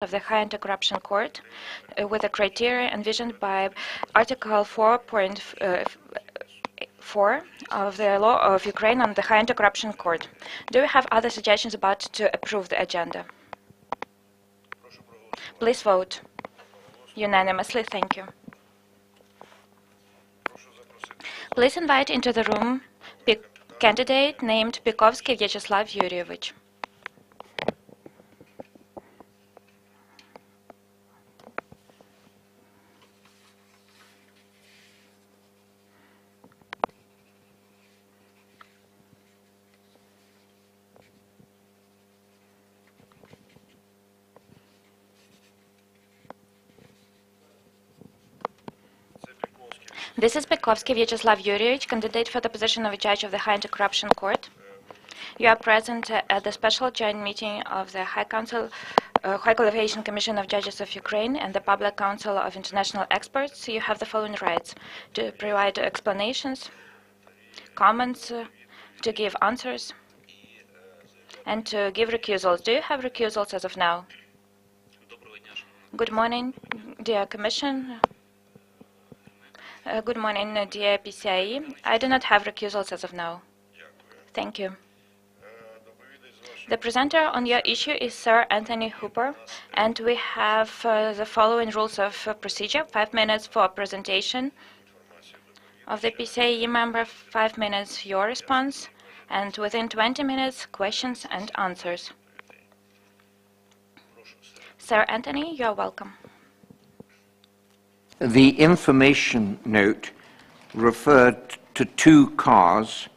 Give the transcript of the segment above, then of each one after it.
of the High Anti-Corruption Court with the criteria envisioned by Article 4.4 of the law of Ukraine on the High Anti-Corruption Court. Do you have other suggestions about to approve the agenda? Please vote unanimously. Thank you. Please invite into the room candidate named Pikovsky Vyacheslav Yuryevich. This is Pikovsky Vyacheslav Yuryevich, candidate for the position of a judge of the High Anti-Corruption Court. You are present at the special joint meeting of the High Qualification Commission of Judges of Ukraine and the Public Council of International Experts. You have the following rights: to provide explanations, comments, to give answers, and to give recusals. Do you have recusals as of now? Good morning, dear Commission. Good morning, dear PCIe. I do not have recusals as of now. Thank you. The presenter on your issue is Sir Anthony Hooper, and we have the following rules of procedure: 5 minutes for presentation of the PCIe member, 5 minutes your response, and within 20 minutes, questions and answers. Sir Anthony, you are welcome. The information note referred to two cars,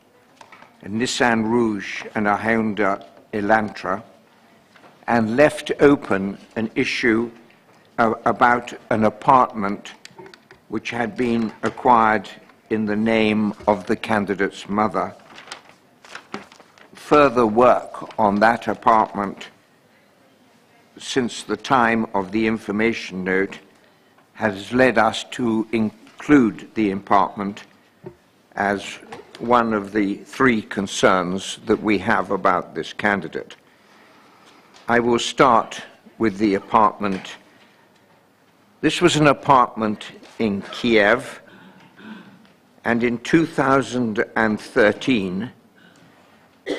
a Nissan Rouge and a Honda Elantra, and left open an issue about an apartment which had been acquired in the name of the candidate's mother. Further work on that apartment since the time of the information note has led us to include the apartment as one of the three concerns that we have about this candidate. I will start with the apartment. This was an apartment in Kiev, and in 2013,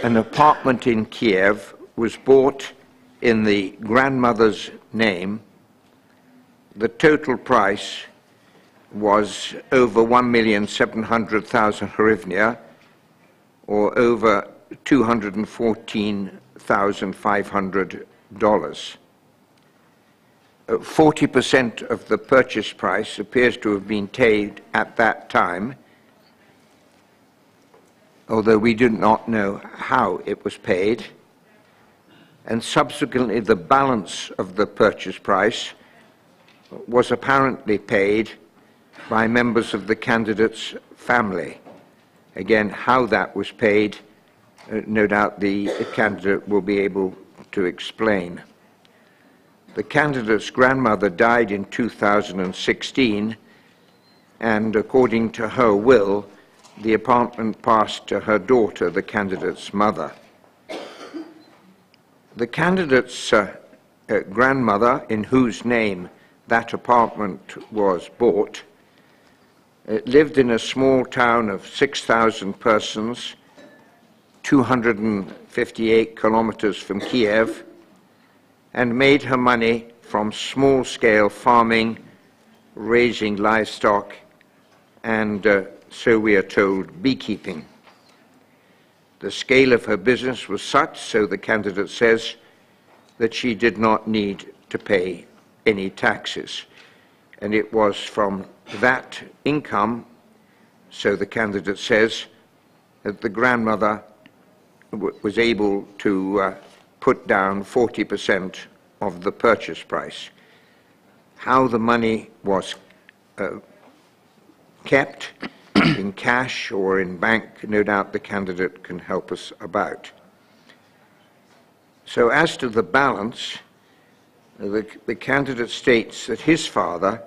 an apartment in Kiev was bought in the grandmother's name. The total price was over 1,700,000 hryvnia, or over $214,500. 40% of the purchase price appears to have been paid at that time, although we do not know how it was paid, and subsequently the balance of the purchase price was apparently paid by members of the candidate's family. Again, how that was paid, no doubt the candidate will be able to explain. The candidate's grandmother died in 2016, and according to her will, the apartment passed to her daughter, the candidate's mother. The candidate's grandmother, in whose name that apartment was bought, lived in a small town of 6,000 persons, 258 kilometers from Kiev, and made her money from small-scale farming, raising livestock, and, so we are told, beekeeping. The scale of her business was such, so the candidate says, that she did not need to pay any taxes. And it was from that income, so the candidate says, that the grandmother was able to put down 40% of the purchase price. How the money was kept, in cash or in bank, no doubt the candidate can help us about. So as to the balance, the candidate states that his father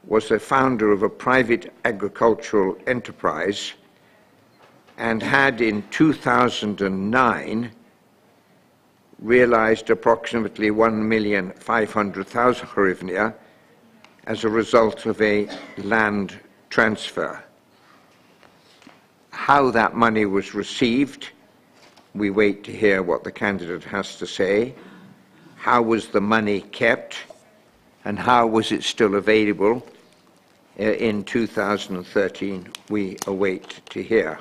was the founder of a private agricultural enterprise and had in 2009 realized approximately 1,500,000 hryvnia as a result of a land transfer. How that money was received, we wait to hear what the candidate has to say. How was the money kept, and how was it still available in 2013? We await to hear.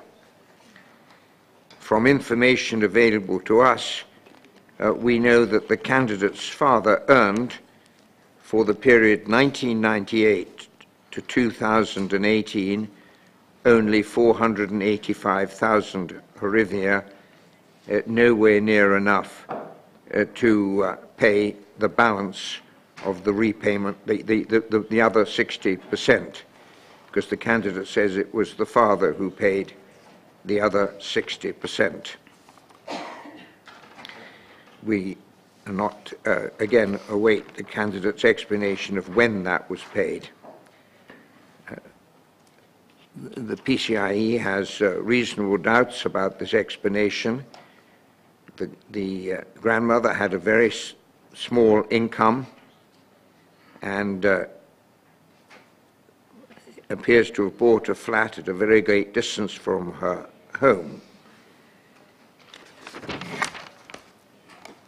From information available to us, we know that the candidate's father earned, for the period 1998 to 2018, only 485,000 hryvnia, nowhere near enough to pay the balance of the repayment, the other 60%, because the candidate says it was the father who paid the other 60%. We are not, again, await the candidate's explanation of when that was paid. The PCIe has reasonable doubts about this explanation. The grandmother had a very small income and appears to have bought a flat at a very great distance from her home.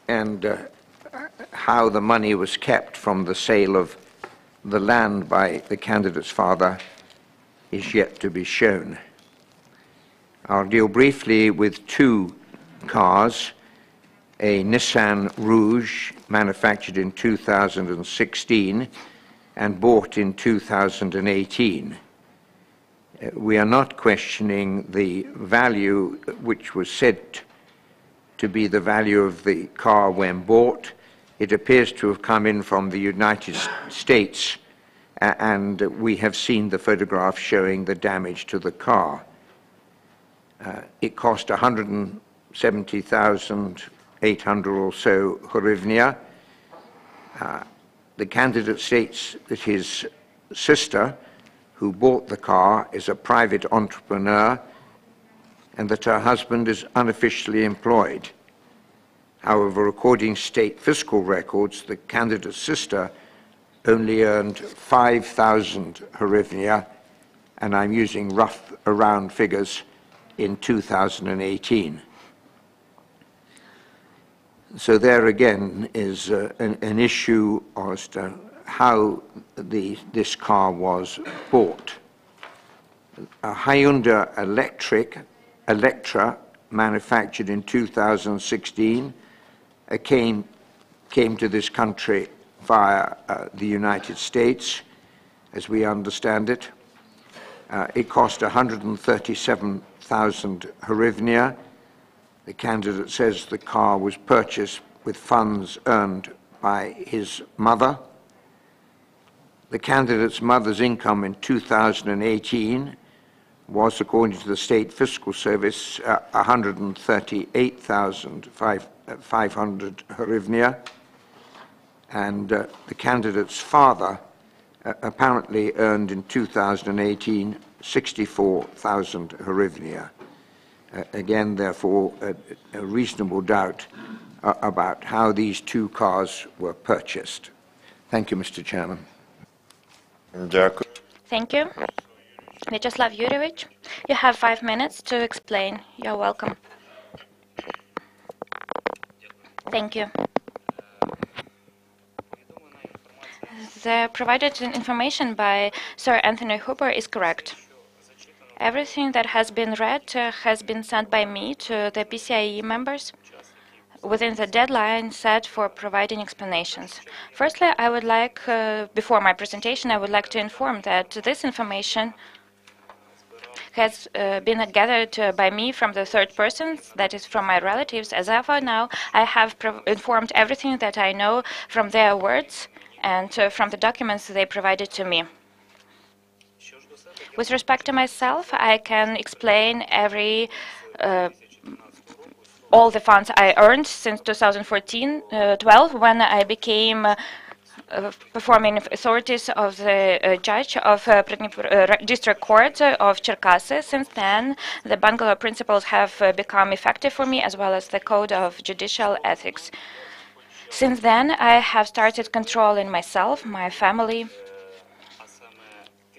And how the money was kept from the sale of the land by the candidate's father is yet to be shown. I'll deal briefly with two cars, a Nissan Rouge manufactured in 2016 and bought in 2018. We are not questioning the value which was said to be the value of the car when bought. It appears to have come in from the United States, and we have seen the photograph showing the damage to the car. It cost 170,800 or so hryvnia. The candidate states that his sister, who bought the car, is a private entrepreneur and that her husband is unofficially employed. However, according to state fiscal records, the candidate's sister only earned 5,000 hryvnia, and I'm using rough around figures, in 2018. So there again is an issue as to how this car was bought. A Hyundai Electra, manufactured in 2016, came to this country via the United States, as we understand it. It cost 137,000 hryvnia. The candidate says the car was purchased with funds earned by his mother. The candidate's mother's income in 2018 was, according to the State Fiscal Service, 138,500 hryvnia, and the candidate's father apparently earned in 2018 64,000 hryvnia. Again, therefore, a reasonable doubt about how these two cars were purchased. Thank you, Mr. Chairman. Thank you. Vyacheslav Yurievich, you have 5 minutes to explain. You're welcome. Thank you. The provided information by Sir Anthony Hooper is correct. Everything that has been read has been sent by me to the PCIe members within the deadline set for providing explanations. Firstly, I would like, before my presentation, I would like to inform that this information has been gathered by me from the third persons, that is from my relatives. As of now, I have informed everything that I know from their words and from the documents they provided to me. With respect to myself, I can explain all the funds I earned since 2014-12, when I became performing authorities of the judge of District Court of Cherkasy. Since then, the bungalow principles have become effective for me, as well as the code of judicial ethics. Since then, I have started controlling myself, my family,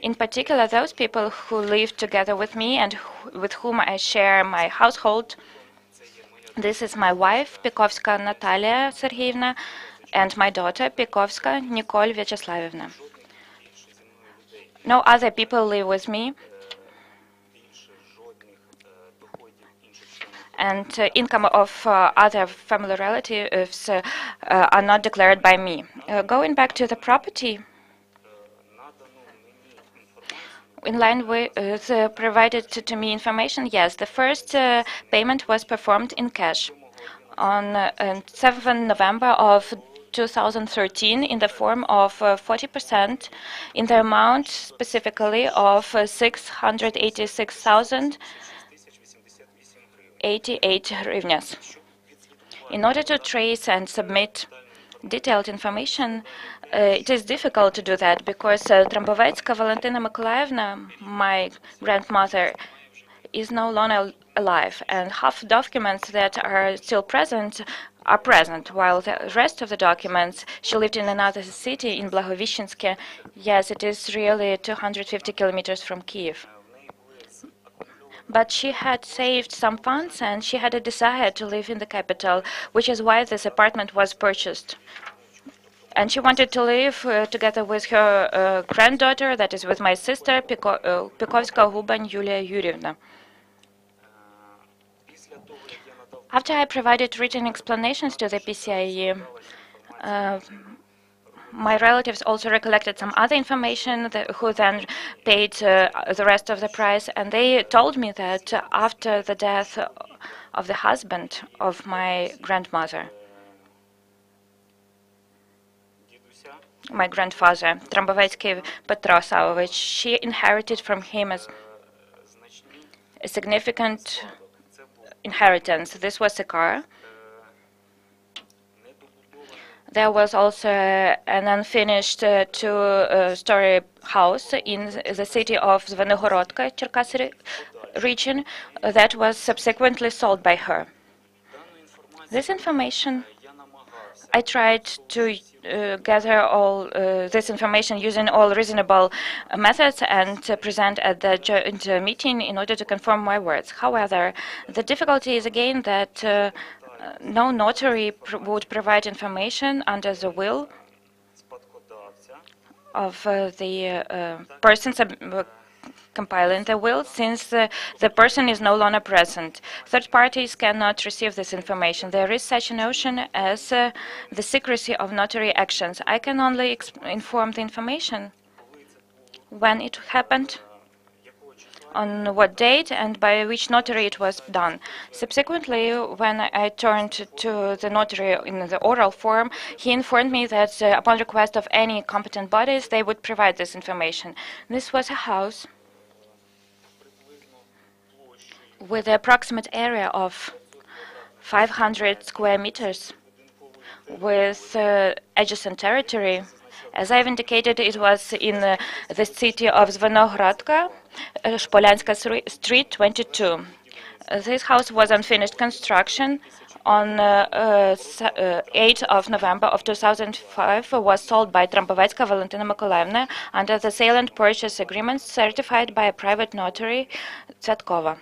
in particular those people who live together with me and with whom I share my household. This is my wife, Pikovska Natalia Sergeyevna, and my daughter, Pikovska Nicole Vyacheslavievna. No other people live with me, and income of other family relatives are not declared by me. Going back to the property, in line with the provided to me information, yes, the first payment was performed in cash on 7th November of 2013 in the form of 40% in the amount specifically of 686,088 hryvnias. In order to trace and submit detailed information, it is difficult to do that because Trambovetsky Valentina Mikolaevna, my grandmother, is no longer alive, and half documents that are still present are present, while the rest of the documents, she lived in another city in Blagoveshchensk. Yes, it is really 250 kilometers from Kiev. But she had saved some funds and she had a desire to live in the capital, which is why this apartment was purchased. And she wanted to live together with her granddaughter, that is with my sister, Pikovska Guban Yulia Yurievna. After I provided written explanations to the PCIe, my relatives also recollected some other information who then paid the rest of the price, and they told me that after the death of the husband of my grandmother, my grandfather, Trambovetsky Petrosavovich, she inherited from him as a significant inheritance. This was a car. There was also an unfinished two-story house in the city of Zvenogorodka, Cherkasy region, that was subsequently sold by her. This information, I tried to gather all this information using all reasonable methods and present at the joint meeting in order to confirm my words. However, the difficulty is again that no notary would provide information under the will of the person compiling the will, since the person is no longer present. Third parties cannot receive this information. There is such a notion as the secrecy of notary actions. I can only inform the information when it happened, on what date, and by which notary it was done. Subsequently, when I turned to the notary in the oral form, he informed me that upon request of any competent bodies, they would provide this information. This was a house with an approximate area of 500 square meters with adjacent territory. As I've indicated, it was in the city of Zvenogorodka, Shpolyanska Street 22. This house was unfinished construction. On 8th of November of 2005, was sold by Trambovetsky Valentina Mikolaevna under the sale and purchase agreement certified by a private notary, Tsvetkova.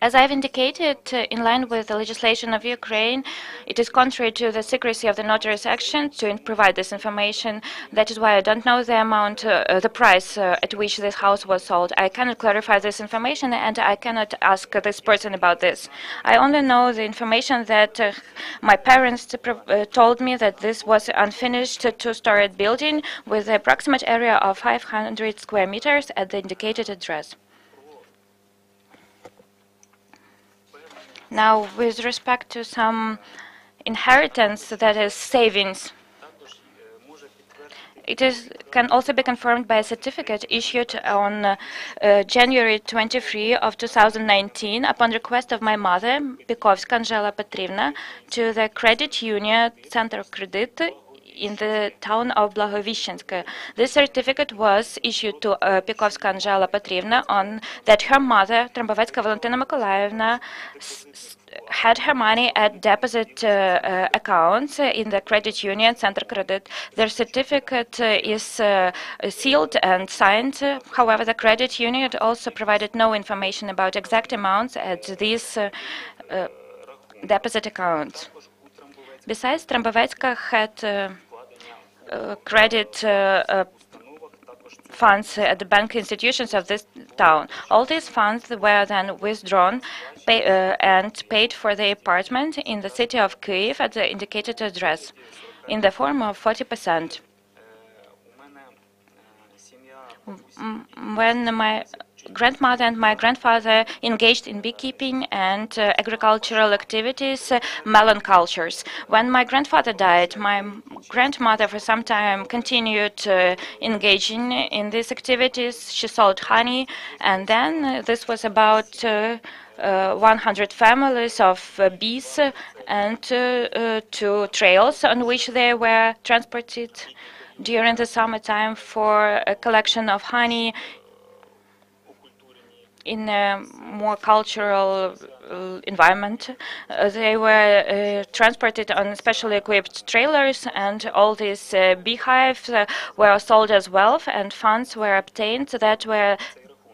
As I've indicated, in line with the legislation of Ukraine, it is contrary to the secrecy of the notary's action to provide this information. That is why I don't know the amount, the price at which this house was sold. I cannot clarify this information, and I cannot ask this person about this. I only know the information that my parents told me that this was unfinished two-story building with an approximate area of 500 square meters at the indicated address. Now, with respect to some inheritance, that is savings, can also be confirmed by a certificate issued on January 23 of 2019 upon request of my mother, Pikovska Angela Petrivna, to the credit union Center Credit in the town of Blagoveshchensk. This certificate was issued to Pikovska Angela Petrivna on that her mother, Trambovecka Valentina Mykolaievna, had her money at deposit accounts in the credit union Center Credit. Their certificate is sealed and signed. However, the credit union also provided no information about exact amounts at these deposit accounts. Besides, Trambovecka had credit funds at the bank institutions of this town. All these funds were then withdrawn and paid for the apartment in the city of Kyiv at the indicated address in the form of 40%. When my grandmother and my grandfather engaged in beekeeping and agricultural activities, melon cultures. When my grandfather died, my grandmother for some time continued engaging in these activities. She sold honey, and then this was about 100 families of bees and 2 trails on which they were transported during the summertime for a collection of honey in a more cultural environment. They were transported on specially equipped trailers, and all these beehives were sold as well, and funds were obtained that were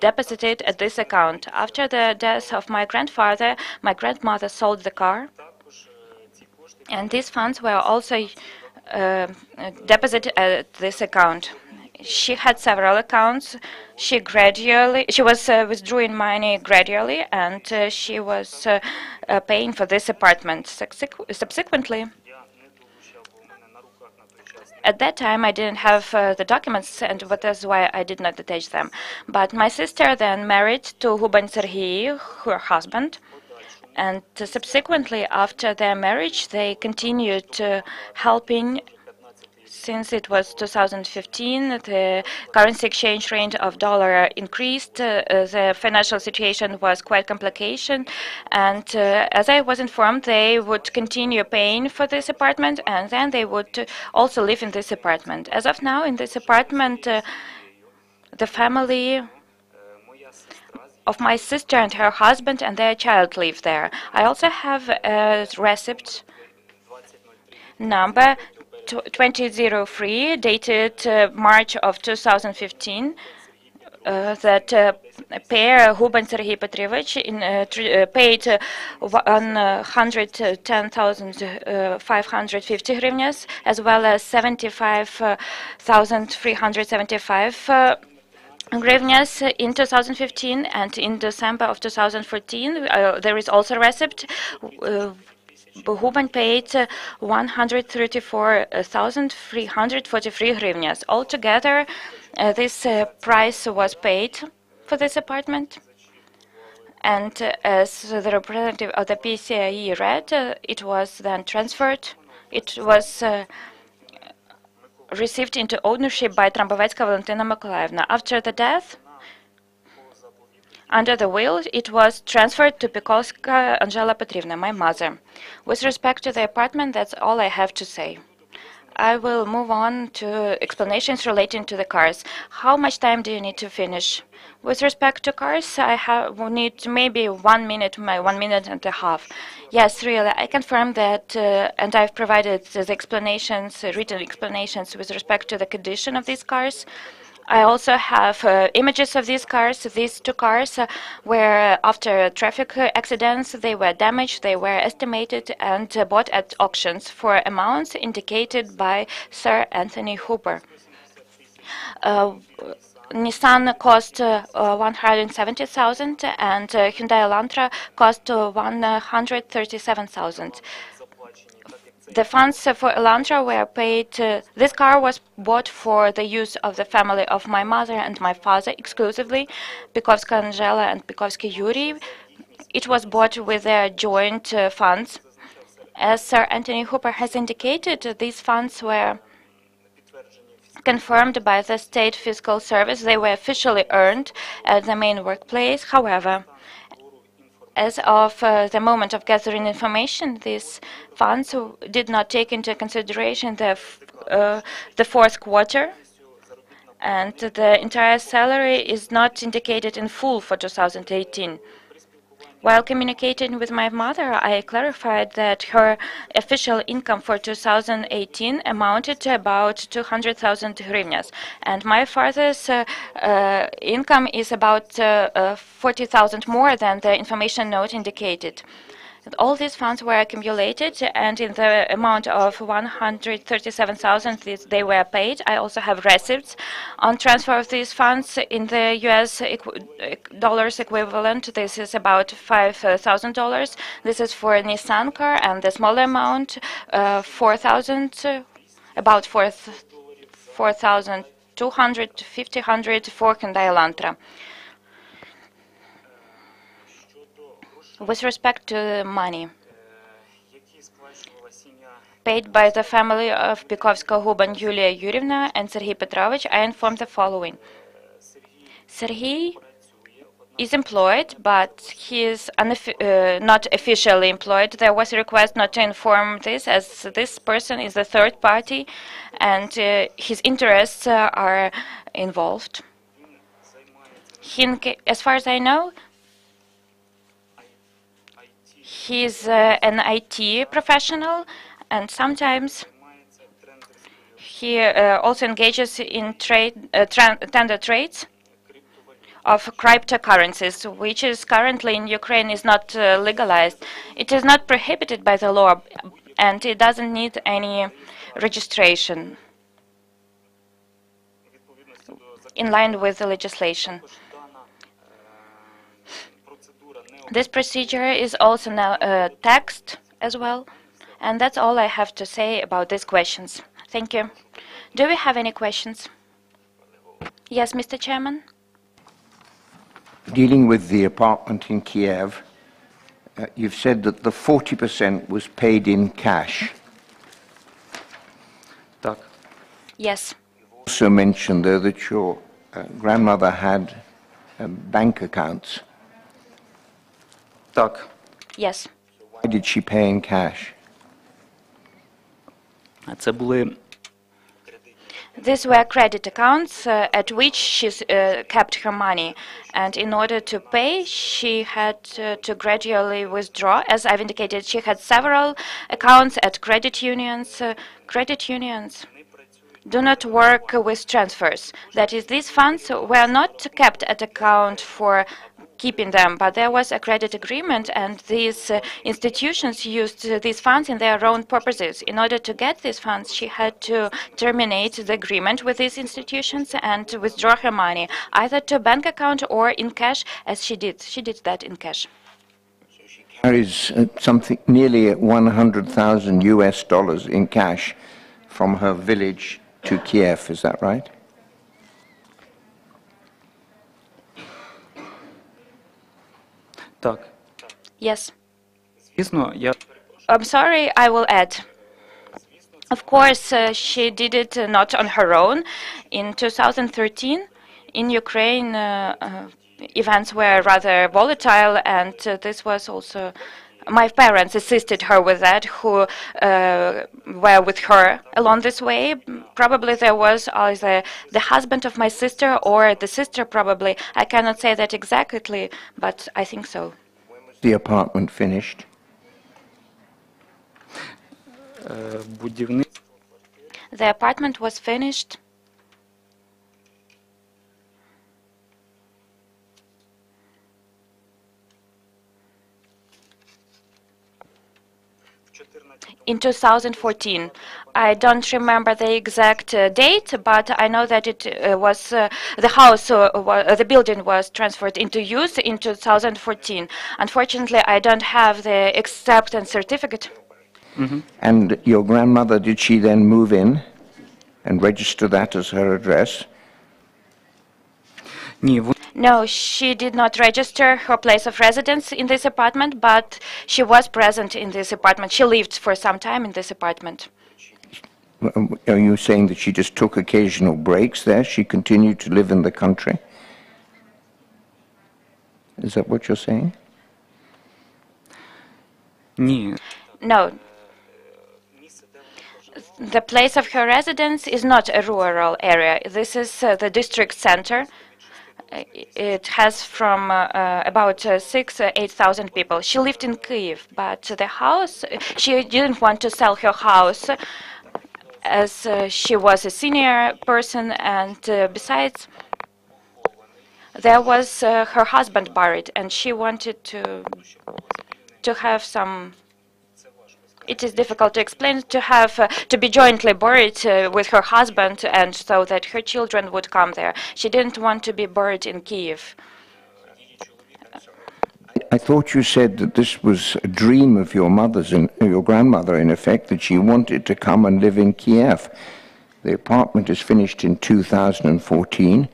deposited at this account. After the death of my grandfather, my grandmother sold the car, and these funds were also deposited at this account. She had several accounts. She was withdrawing money gradually, and she was paying for this apartment. Subsequently, at that time, I didn't have the documents, and that's why I did not attach them. But my sister then married to Huban Sergei, her husband, and subsequently, after their marriage, they continued helping. Since it was 2015, the currency exchange rate of dollar increased. The financial situation was quite complicated, and as I was informed, they would continue paying for this apartment, and then they would also live in this apartment. As of now, in this apartment, the family of my sister and her husband and their child live there. I also have a receipt number 2003, dated March of 2015, that pair Huban Sergei Petrovich paid 110,550 hryvnias, as well as 75,375 hryvnias in 2015, and in December of 2014 there is also a receipt. Huban paid 134,343 hryvnias. Altogether, this price was paid for this apartment. And as the representative of the PCIe read, it was then transferred. It was received into ownership by Trambovecka Valentina Mykolaievna. After the death, under the will, it was transferred to Pikovska Angela Petrivna, my mother. With respect to the apartment, that's all I have to say. I will move on to explanations relating to the cars. How much time do you need to finish? With respect to cars, I need maybe 1 minute, 1 minute and a half. Yes, really, I confirm that, and I've provided the explanations, written explanations with respect to the condition of these cars. I also have images of these cars. These 2 cars were, after traffic accidents, they were damaged, they were estimated and bought at auctions for amounts indicated by Sir Anthony Hooper. Nissan cost 170,000 and Hyundai Elantra cost 137,000. The funds for Elantra were paid. This car was bought for the use of the family of my mother and my father exclusively, Pikovska Angela and Pikovsky Yuri. It was bought with their joint funds. As Sir Anthony Hooper has indicated, these funds were confirmed by the State Fiscal Service. They were officially earned at the main workplace. However, as of the moment of gathering information, these funds did not take into consideration the fourth quarter, and the entire salary is not indicated in full for 2018. While communicating with my mother, I clarified that her official income for 2018 amounted to about 200,000 hryvnias, and my father's income is about 40,000 more than the information note indicated. All these funds were accumulated, and in the amount of 137,000 they were paid. I also have receipts on transfer of these funds in the US dollars equivalent. This is about $5,000. This is for a Nissan car, and the smaller amount, 4,000, about 4,200 to 1,500 for Hyundai Elantra. With respect to money paid by the family of Pikovska-Huban Yulia Yurievna and Sergei Petrovich, I informed the following. Sergei is employed, but he is not officially employed. There was a request not to inform this, as this person is a third party, and his interests are involved. As far as I know, he's an IT professional, and sometimes he also engages in tender trades of cryptocurrencies, which is currently in Ukraine is not legalized. It is not prohibited by the law, and it doesn't need any registration in line with the legislation. This procedure is also now taxed as well, and that's all I have to say about these questions. Thank you. Do we have any questions? Yes, Mr. Chairman. Dealing with the apartment in Kiev, you've said that the 40% was paid in cash. Так. Yes. You also mentioned, though, that your grandmother had bank accounts. Так. Yes. Why did she pay in cash? Це були These were credit accounts at which she kept her money, and in order to pay, she had to gradually withdraw. As I've indicated, she had several accounts at credit unions. Credit unions do not work with transfers. That is, these funds were not kept at account for keeping them, but there was a credit agreement, and these institutions used these funds in their own purposes. In order to get these funds, she had to terminate the agreement with these institutions and withdraw her money, either to a bank account or in cash, as she did. She did that in cash. Carries something nearly 100,000 US dollars in cash from her village to Kiev, is that right? так. Yes. Звісно, I'm sorry, I will add. Of course, she did it not on her own. In 2013, in Ukraine, events were rather volatile, and this was also my parents assisted her with that, who were with her along this way. Probably there was either the husband of my sister or the sister, probably. I cannot say that exactly, but I think so. The apartment finished? будівництво The apartment was finished in 2014. I don't remember the exact date, but I know that it was the house, the building was transferred into use in 2014. Unfortunately, I don't have the acceptance certificate. And your grandmother, did she then move in and register that as her address? Ні, No, she did not register her place of residence in this apartment, but she was present in this apartment. She lived for some time in this apartment. Are you saying that she just took occasional breaks there? She continued to live in the country? Is that what you're saying? ні. No. The place of her residence is not a rural area. This is the district center. It has from about 8,000 people. She lived in Kyiv, but the house, she didn't want to sell her house as she was a senior person, and besides, there was her husband buried, and she wanted to have some. It is difficult to explain, to be jointly buried with her husband, and so that her children would come there. She didn't want to be buried in Kyiv. I thought you said that this was a dream of your mother's and your grandmother, in effect, that she wanted to come and live in Kiev. The apartment is finished in 2014,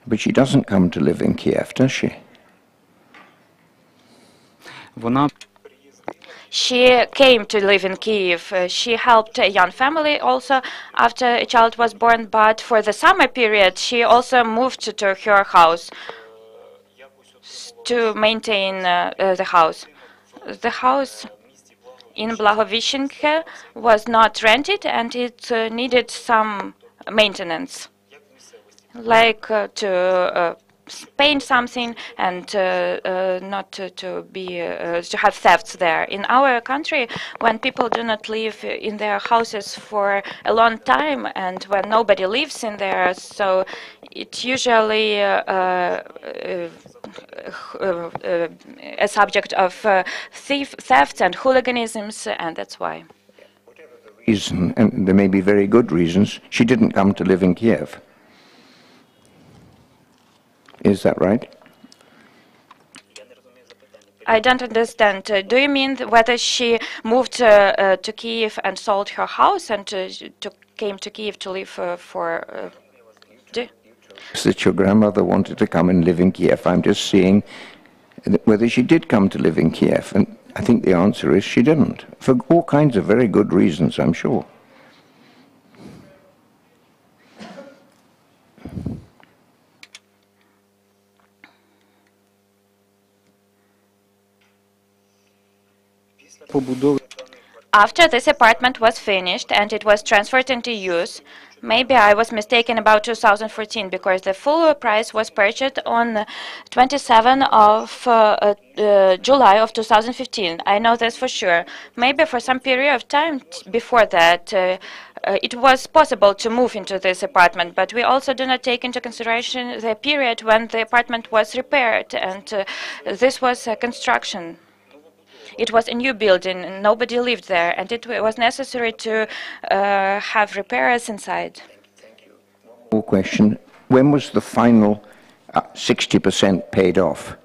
but she doesn't come to live in Kiev, does she? Вона She came to live in Kyiv. She helped a young family also after a child was born, but for the summer period, she also moved to her house to maintain the house. The house in Blagovichenke was not rented, and it needed some maintenance, like to paint something and not to have thefts there. In our country, when people do not live in their houses for a long time and when nobody lives in there, so it's usually a subject of thefts and hooliganisms, and that's why. Reason, and there may be very good reasons, she didn't come to live in Kiev. Is that right? I don't understand. Do you mean whether she moved to Kyiv and sold her house and came to Kyiv to live That your grandmother wanted to come and live in Kiev. I'm just seeing whether she did come to live in Kiev, and I think the answer is she didn't, for all kinds of very good reasons, I'm sure. побудови After this apartment was finished and it was transferred into use, maybe I was mistaken about 2014 because the full price was purchased on 27 of July of 2015. I know this for sure. Maybe for some period of time before that, it was possible to move into this apartment, but we also do not take into consideration the period when the apartment was repaired, and this was construction. It was a new building, and nobody lived there, and it was necessary to have repairs inside. More question. When was the final 60% paid off?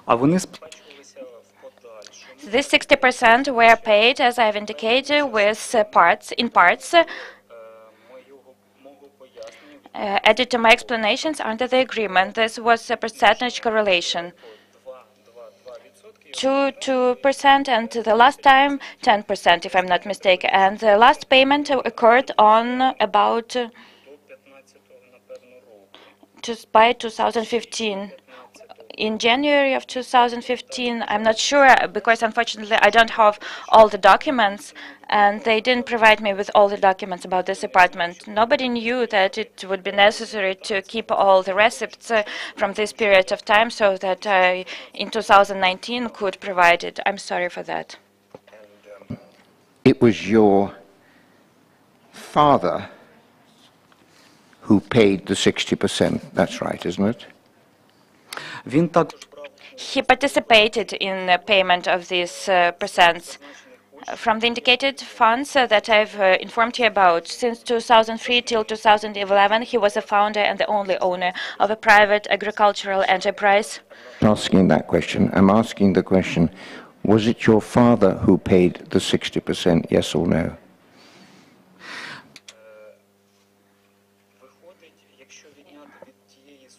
а вони сплачувалися в подальшому. These 60% were paid, as I've indicated, with parts, added to my explanations under the agreement. This was a percentage correlation. 2% and the last time 10%, if I'm not mistaken. And the last payment occurred on about just by 2015. In January of 2015, I'm not sure because unfortunately I don't have all the documents, and they didn't provide me with all the documents about this apartment. Nobody knew that it would be necessary to keep all the receipts from this period of time so that I, in 2019, could provide it. I'm sorry for that. It was your father who paid the 60%. That's right, isn't it? Він також He participated in the payment of these percents from the indicated funds that I've informed you about. Since 2003 till 2011, he was a founder and the only owner of a private agricultural enterprise. I'm not asking that question. I'm asking the question, was it your father who paid the 60%, yes or no?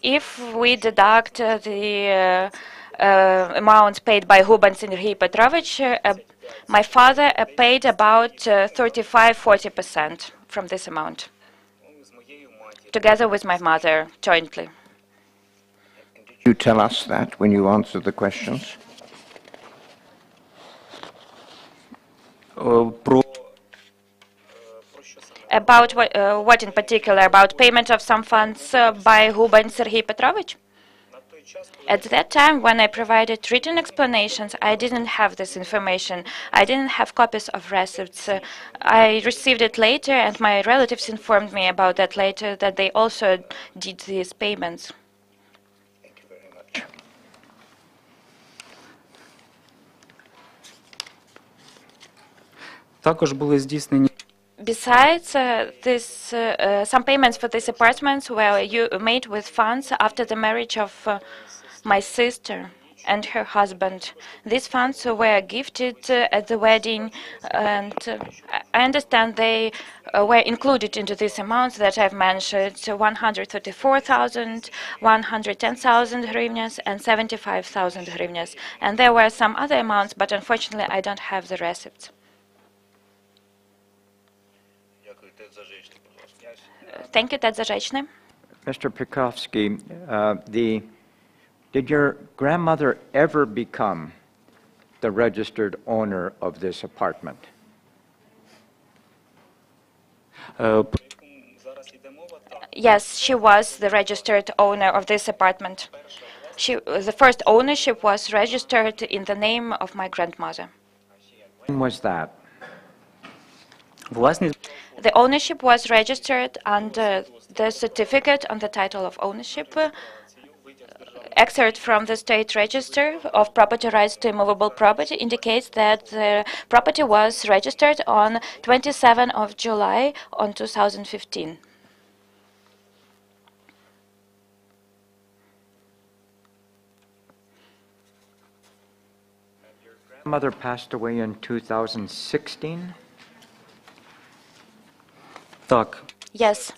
If we deduct the amounts paid by Huban Serhiy Petrovich, my father paid about 35–40% from this amount, together with my mother, jointly. You tell us that when you answer the questions? Про About what in particular? About payment of some funds by Huban Serhiy Petrovich? At that time, when I provided written explanations, I didn't have this information. I didn't have copies of receipts. I received it later, and my relatives informed me about that later, that they also did these payments. також були здійснені Besides some payments for these apartments were made with funds after the marriage of my sister and her husband. These funds were gifted at the wedding, and I understand they were included into these amounts that I've mentioned: 134,000, 110,000 hryvnias, and 75,000 hryvnias. And there were some other amounts, but unfortunately I don't have the receipts. Thank you, Ted Zajechny. Mr. Pekovsky, did your grandmother ever become the registered owner of this apartment? Yes, she was the registered owner of this apartment. The first ownership was registered in the name of my grandmother. When was that? власність The ownership was registered under the certificate on the title of ownership. Excerpt from the state register of property rights to immovable property indicates that the property was registered on 27 of July on 2015. Mother passed away in 2016? так. Yes,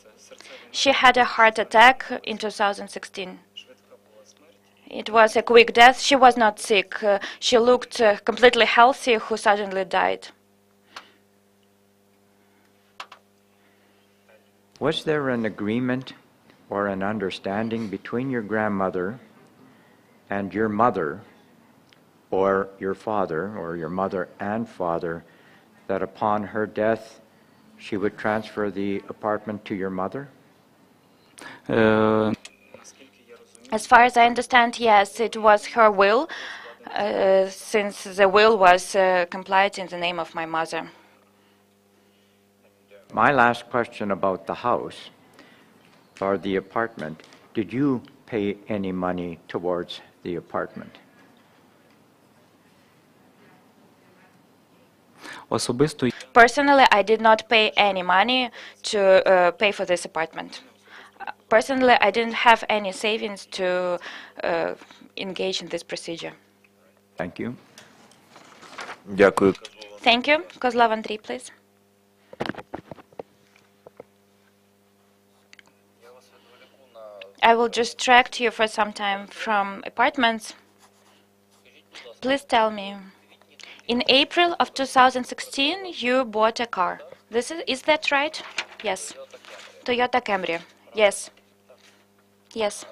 she had a heart attack in 2016. It was a quick death. She was not sick. She looked completely healthy, who suddenly died. Was there an agreement or an understanding between your grandmother and your mother, or your father, or your mother and father, that upon her death she would transfer the apartment to your mother? As far as I understand, yes, it was her will, since the will was complied in the name of my mother. My last question about the house or the apartment, did you pay any money towards the apartment? Особисто Personally, I did not pay any money to pay for this apartment. Personally, I didn't have any savings to engage in this procedure. Thank you. Дякую. Thank you. Kozlov Andriy, please. I will distract you for some time from apartments. Please tell me, in April of 2016, you bought a car. Is that right? Yes. Toyota Camry. Yes. Yes.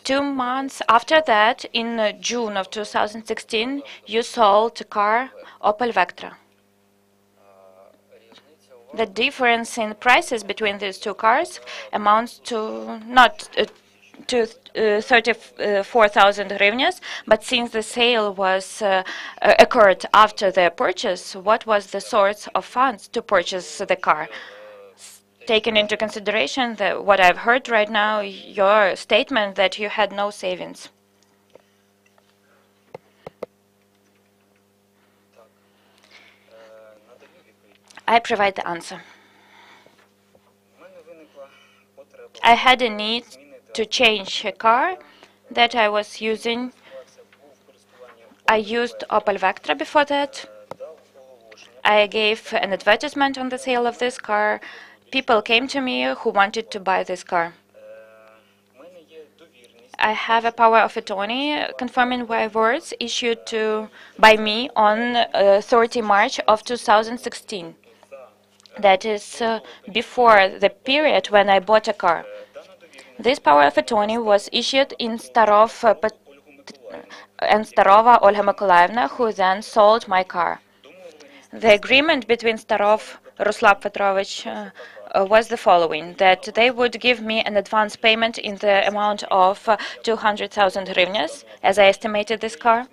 2 months after that, in June of 2016, you sold a car, Opel Vectra. The difference in prices between these two cars amounts to not to 34,000 hryvnias, but since the sale was occurred after the purchase, what was the source of funds to purchase the car? Taking into consideration what I've heard right now, your statement that you had no savings. I provide the answer. I had a need to change a car that I was using. I used Opel Vectra before that. I gave an advertisement on the sale of this car. People came to me who wanted to buy this car. I have a power of attorney confirming my words issued by me on 30 March of 2016. That is before the period when I bought a car. This power of attorney was issued in Starova Olga Mykolaievna, who then sold my car. The agreement between Starov Ruslan Petrovich was the following, that they would give me an advance payment in the amount of 200,000 hryvnias, as I estimated this car.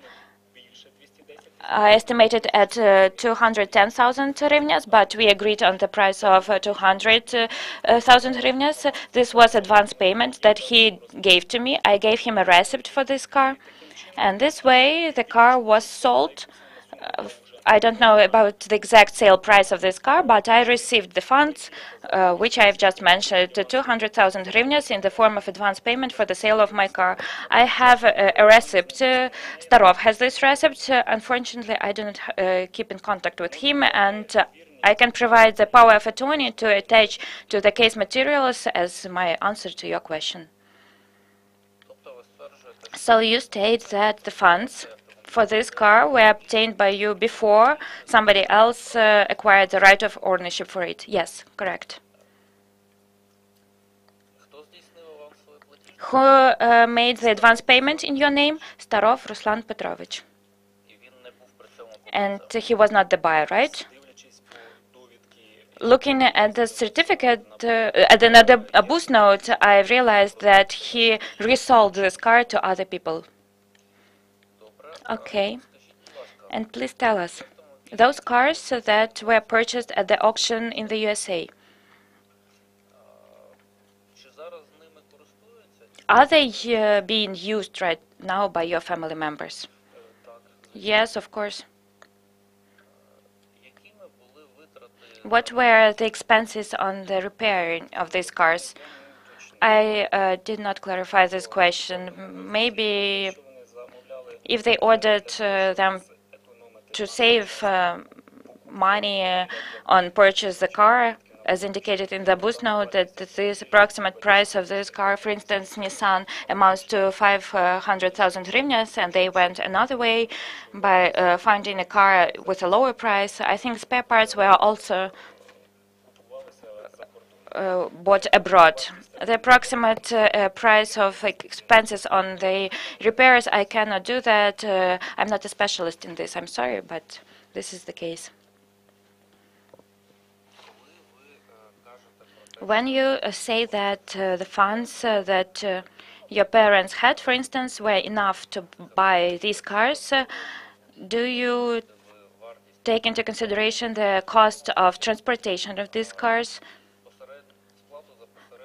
I estimated at 210,000 hryvnias, but we agreed on the price of 200,000 hryvnias. This was advance payment that he gave to me. I gave him a receipt for this car, and this way the car was sold. I don't know about the exact sale price of this car, but I received the funds, which I've just mentioned, 200,000 hryvnias in the form of advance payment for the sale of my car. I have a receipt. Starov has this receipt. Unfortunately, I do not keep in contact with him, and I can provide the power of attorney to attach to the case materials as my answer to your question. So you state that the funds for this car were obtained by you before somebody else acquired the right of ownership for it. Yes, correct. Who made the advance payment in your name? Starov Ruslan Petrovich. And he was not the buyer, right? Looking at the certificate, at another booth note, I realized that he resold this car to other people. Okay. And please tell us, those cars that were purchased at the auction in the USA, are they being used right now by your family members? Yes, of course. What were the expenses on the repairing of these cars? I did not clarify this question. Maybe if they ordered them to save money on purchase the car, as indicated in the booth note, that this approximate price of this car, for instance, Nissan, amounts to 500,000 hryvnias, and they went another way by finding a car with a lower price. I think spare parts were also bought abroad. The approximate price of expenses on the repairs, I cannot do that. I'm not a specialist in this. I'm sorry, but this is the case. When you say that the funds that your parents had, for instance, were enough to buy these cars, do you take into consideration the cost of transportation of these cars,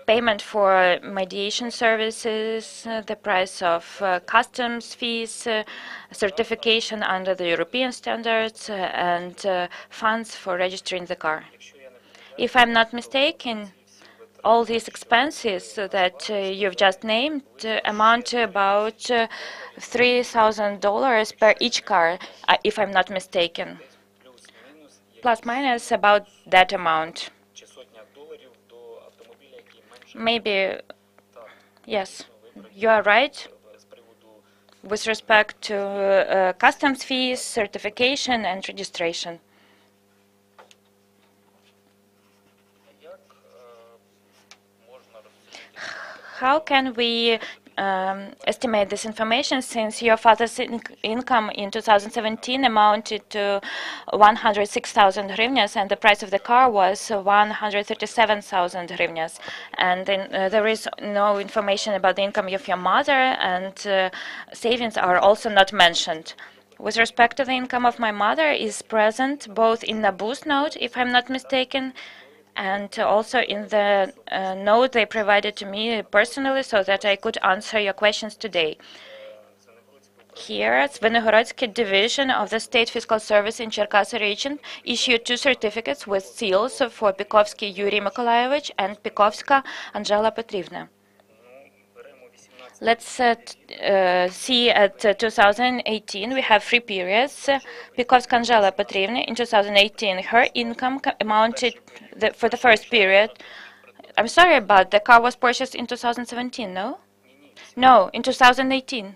payment for mediation services, the price of customs fees, certification under the European standards, and funds for registering the car? If I'm not mistaken, all these expenses that you've just named amount to about $3,000 per each car, if I'm not mistaken. Plus minus about that amount. Maybe, yes, you are right with respect to customs fees, certification, and registration. How can we estimate this information, since your father's income in 2017 amounted to 106,000 hryvnias and the price of the car was 137,000 hryvnias, and then there is no information about the income of your mother, and savings are also not mentioned. With respect to the income of my mother is present both in the booth note, if I'm not mistaken, and also in the note they provided to me personally so that I could answer your questions today. Here, Zvenohorodsky Division of the State Fiscal Service in Cherkasy region issued 2 certificates with seals for Pikovsky Yuri Mykolaievich and Pikovska Angela Petrivna. Let's see at 2018, we have 3 periods. Pikovska Angela Petrivna, in 2018, her income amounted, for the first period, I'm sorry, but the car was purchased in 2017, no? No, in 2018.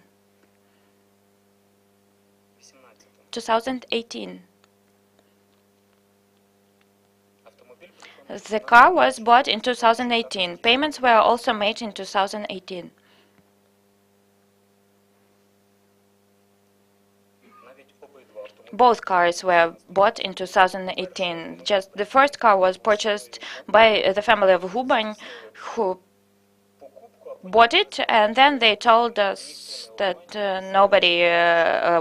2018. The car was bought in 2018. Payments were also made in 2018. Both cars were bought in 2018. Just the first car was purchased by the family of Hubань, who bought it, and then they told us that nobody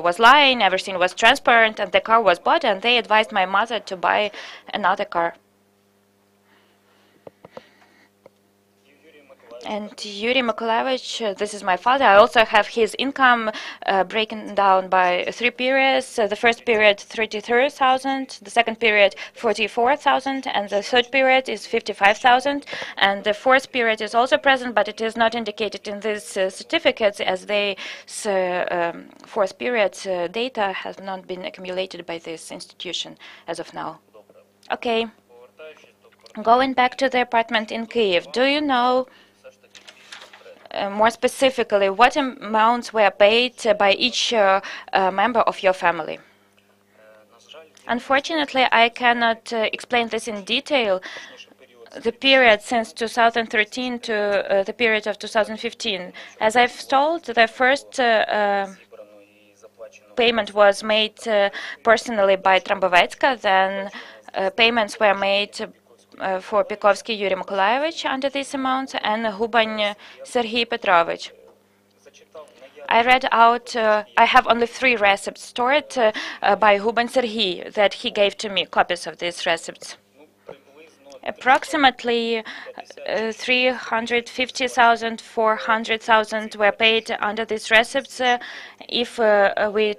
was lying, everything was transparent, and the car was bought, and they advised my mother to buy another car. And Yuri Mykolaievich, this is my father. I also have his income broken down by 3 periods. The first period, 33,000. The second period, 44,000. And the third period is 55,000. And the fourth period is also present, but it is not indicated in these certificates, as the fourth period data has not been accumulated by this institution as of now. Okay. Going back to the apartment in Kyiv, do you know more specifically what amounts were paid by each member of your family? Unfortunately, I cannot explain this in detail. The period since 2013 to the period of 2015. As I've told, the first payment was made personally by Trambovecka, then payments were made for Pikovsky Yuri Mykolaievich under this amount, and Hubань Serhiy Petrovich. I read out, I have only 3 receipts stored by Hubань Serhiy that he gave to me, copies of these receipts. Approximately 350,000, 400,000 were paid under these receipts if we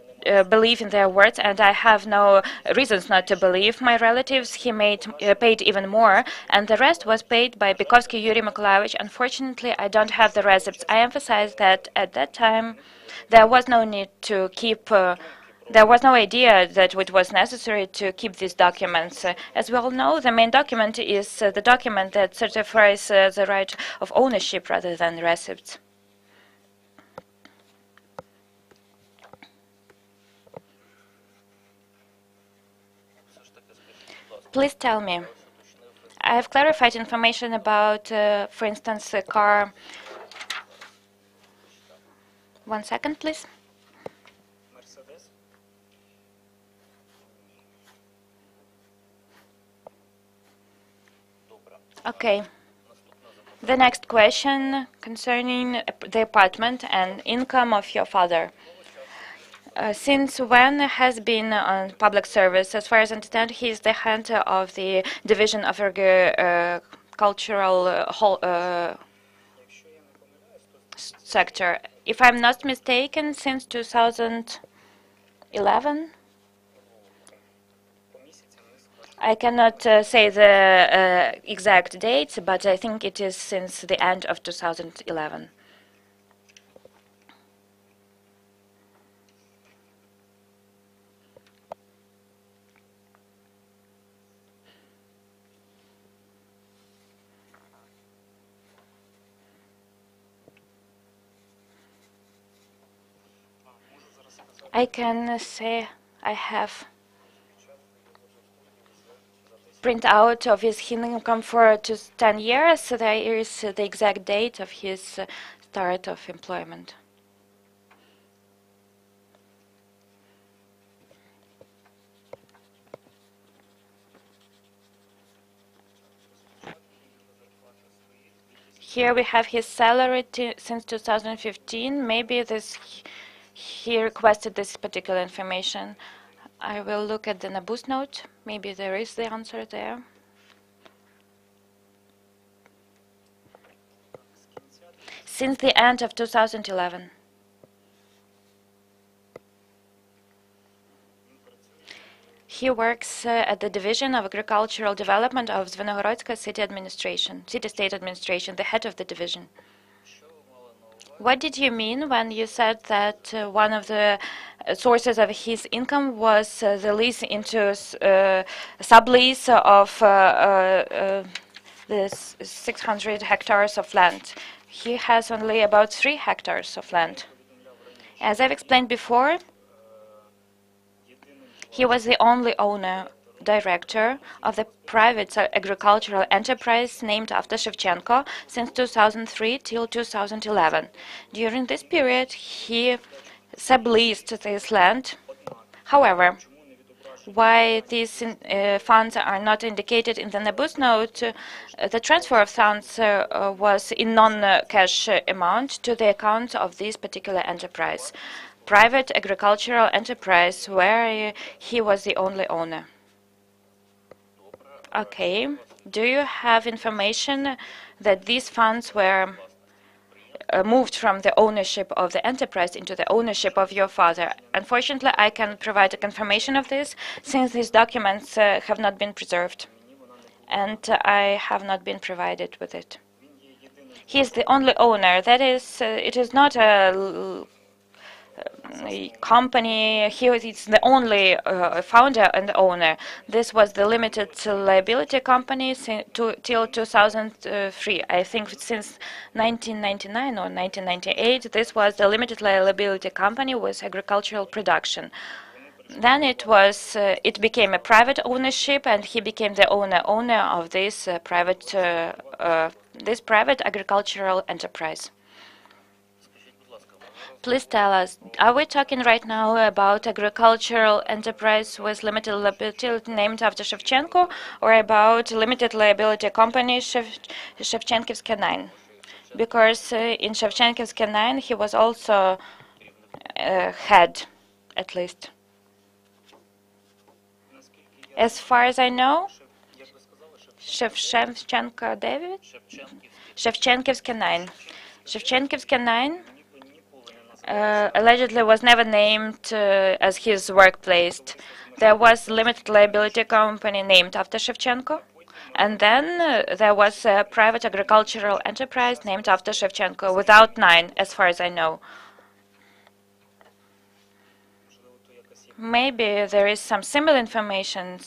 believe in their words, and I have no reasons not to believe my relatives. He paid even more, and the rest was paid by Pikovsky Yuri Mykolaievich. Unfortunately, I don't have the receipts. I emphasize that at that time there was no need to keep there was no idea that it was necessary to keep these documents. As we all know, the main document is the document that certifies the right of ownership rather than receipts. Please tell me. I have clarified information about, for instance, a car. 1 second, please. Okay. The next question concerning the apartment and income of your father. Since when has been on public service? As far as I understand, he is the head of the division of agricultural sector. If I'm not mistaken, since 2011? I cannot say the exact date, but I think it is since the end of 2011. I can say I have printout of his income for 10 years. So there is the exact date of his start of employment. Here we have his salary since 2015. Maybe he requested this particular information. I will look at the Nabus note. Maybe there is the answer there. Since the end of 2011. He works at the Division of Agricultural Development of Zvenogorodska City State Administration, the head of the division. What did you mean when you said that one of the sources of his income was the lease into sublease of the 600 hectares of land? he has only about 3 hectares of land. As I've explained before, he was the only owner, director of the private agricultural enterprise named after Shevchenko since 2003 till 2011. During this period, he subleased this land. However, why these funds are not indicated in the Nabuz note, the transfer of funds was in non-cash amount to the account of this particular enterprise, private agricultural enterprise, where he was the only owner. Okay. Do you have information that these funds were moved from the ownership of the enterprise into the ownership of your father? Unfortunately, I can provide a confirmation of this, since these documents have not been preserved, and I have not been provided with it. He is the only owner. That is, it is not a company. He is the only founder and owner. This was the limited liability company till 2003. I think since 1999 or 1998, this was the limited liability company with agricultural production. Then it became a private ownership, and he became the owner of this private agricultural enterprise. Please tell us, are we talking right now about agricultural enterprise with limited liability named after Shevchenko, or about limited liability company Shevchenkivsky 9? Because in Shevchenkivsky 9 he was also head, at least. As far as I know, Shevchenko David? Shevchenkivsky 9. Shevchenkivsky 9 allegedly was never named as his workplace. There was a limited liability company named after Shevchenko, and then there was a private agricultural enterprise named after Shevchenko, without 9, as far as I know. Maybe there is some similar information.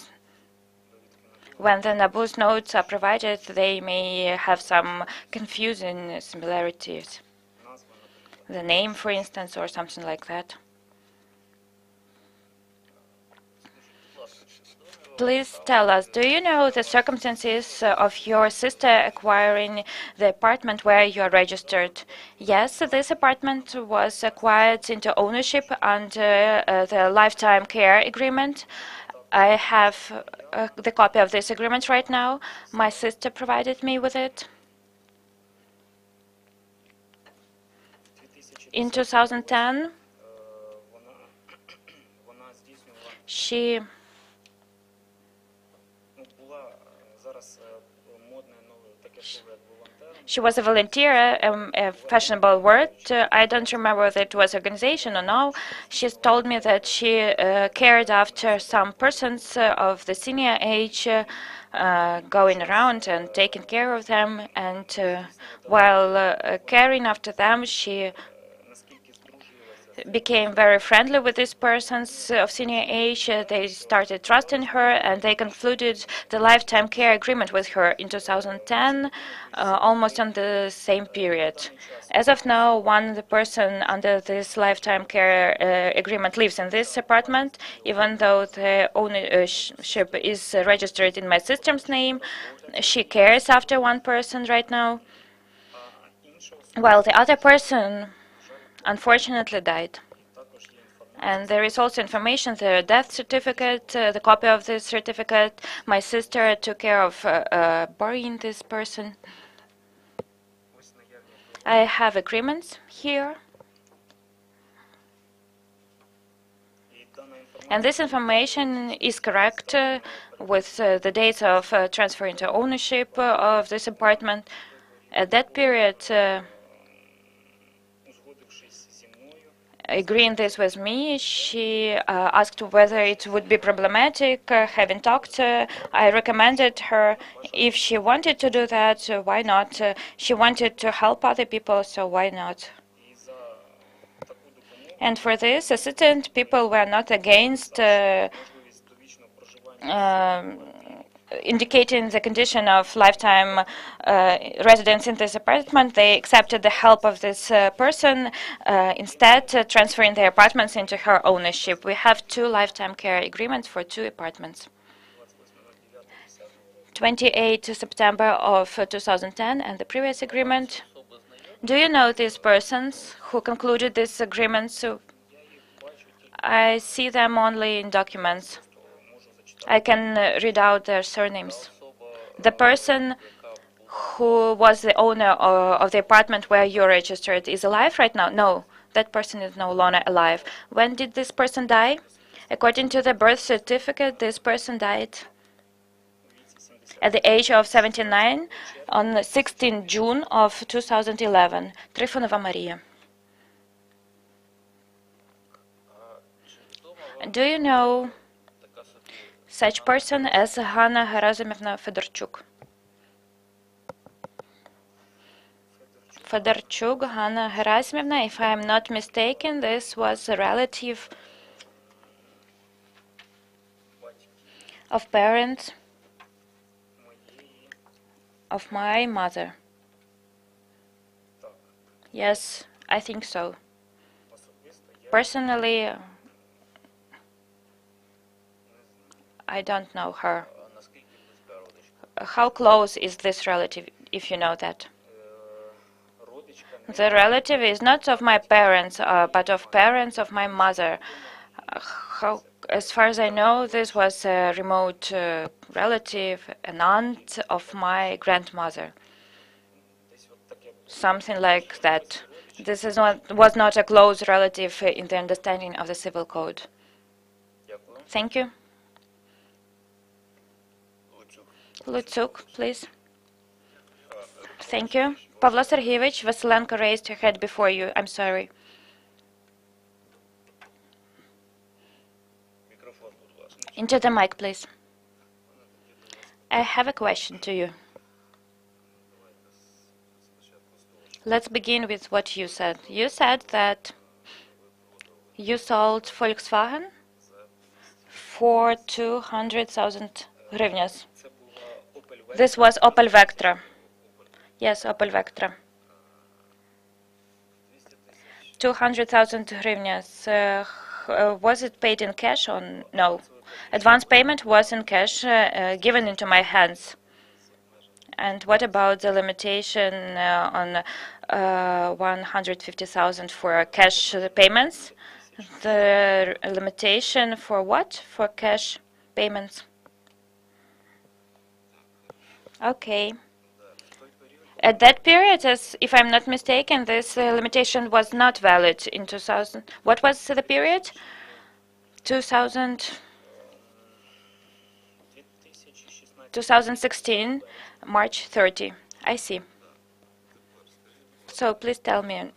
When the Nabuz notes are provided, they may have some confusing similarities. The name, for instance, or something like that. Please tell us, do you know the circumstances of your sister acquiring the apartment where you are registered? Yes, this apartment was acquired into ownership under the lifetime care agreement. I have the copy of this agreement right now. My sister provided me with it. In 2010, she was a volunteer, a fashionable word. I don't remember whether it was organization or no. She told me that she cared after some persons of the senior age, going around and taking care of them. And while caring after them, she became very friendly with these persons of senior age. They started trusting her, and they concluded the lifetime care agreement with her in 2010, almost on the same period. As of now, one person under this lifetime care agreement lives in this apartment, even though the ownership is registered in my sister's name. She cares after one person right now, while the other person unfortunately died. And there is also information, the death certificate, the copy of this certificate. My sister took care of burying this person. I have agreements here. And this information is correct with the dates of transfer into ownership of this apartment. At that period, agreeing this with me, she asked whether it would be problematic having talked. I recommended her, if she wanted to do that, why not? She wanted to help other people, so why not? And for this assistant, people were not against indicating the condition of lifetime residence in this apartment, they accepted the help of this person, instead transferring their apartments into her ownership. We have 2 lifetime care agreements for 2 apartments. 28 September of 2010 and the previous agreement. Do you know these persons who concluded these agreements? I see them only in documents. I can read out their surnames. The person who was the owner of the apartment where you're registered is alive right now? No, that person is no longer alive. When did this person die? According to the birth certificate, this person died at the age of 79 on 16 June of 2011. Trifonova Maria. Do you know such person as Hanna Gerasimovna Fedorchuk? Fedorchuk Hanna Gerasimovna, if I am not mistaken, this was a relative of parents of my mother. Yes, I think so. Personally, I don't know her. How close is this relative, if you know that? The relative is not of my parents, but of parents of my mother. As far as I know, this was a remote relative, an aunt of my grandmother. Something like that. This was not a close relative in the understanding of the civil code. Thank you. Lutsuk, please. Thank you. Pavlo Sergeyevich, Vasilenko raised her head before you. I'm sorry. Into the mic, please. I have a question to you. Let's begin with what you said. You said that you sold Volkswagen for 200,000 hryvnias. This was Opel Vectra. Yes, Opel Vectra. 200,000 hryvnias. Was it paid in cash or no? Advance payment was in cash, given into my hands. And what about the limitation on 150,000 for cash payments? The limitation for what? For cash payments? Okay. At that period, if I'm not mistaken, this limitation was not valid in 2000. What was the period? 2016, March 30. I see. So please tell me.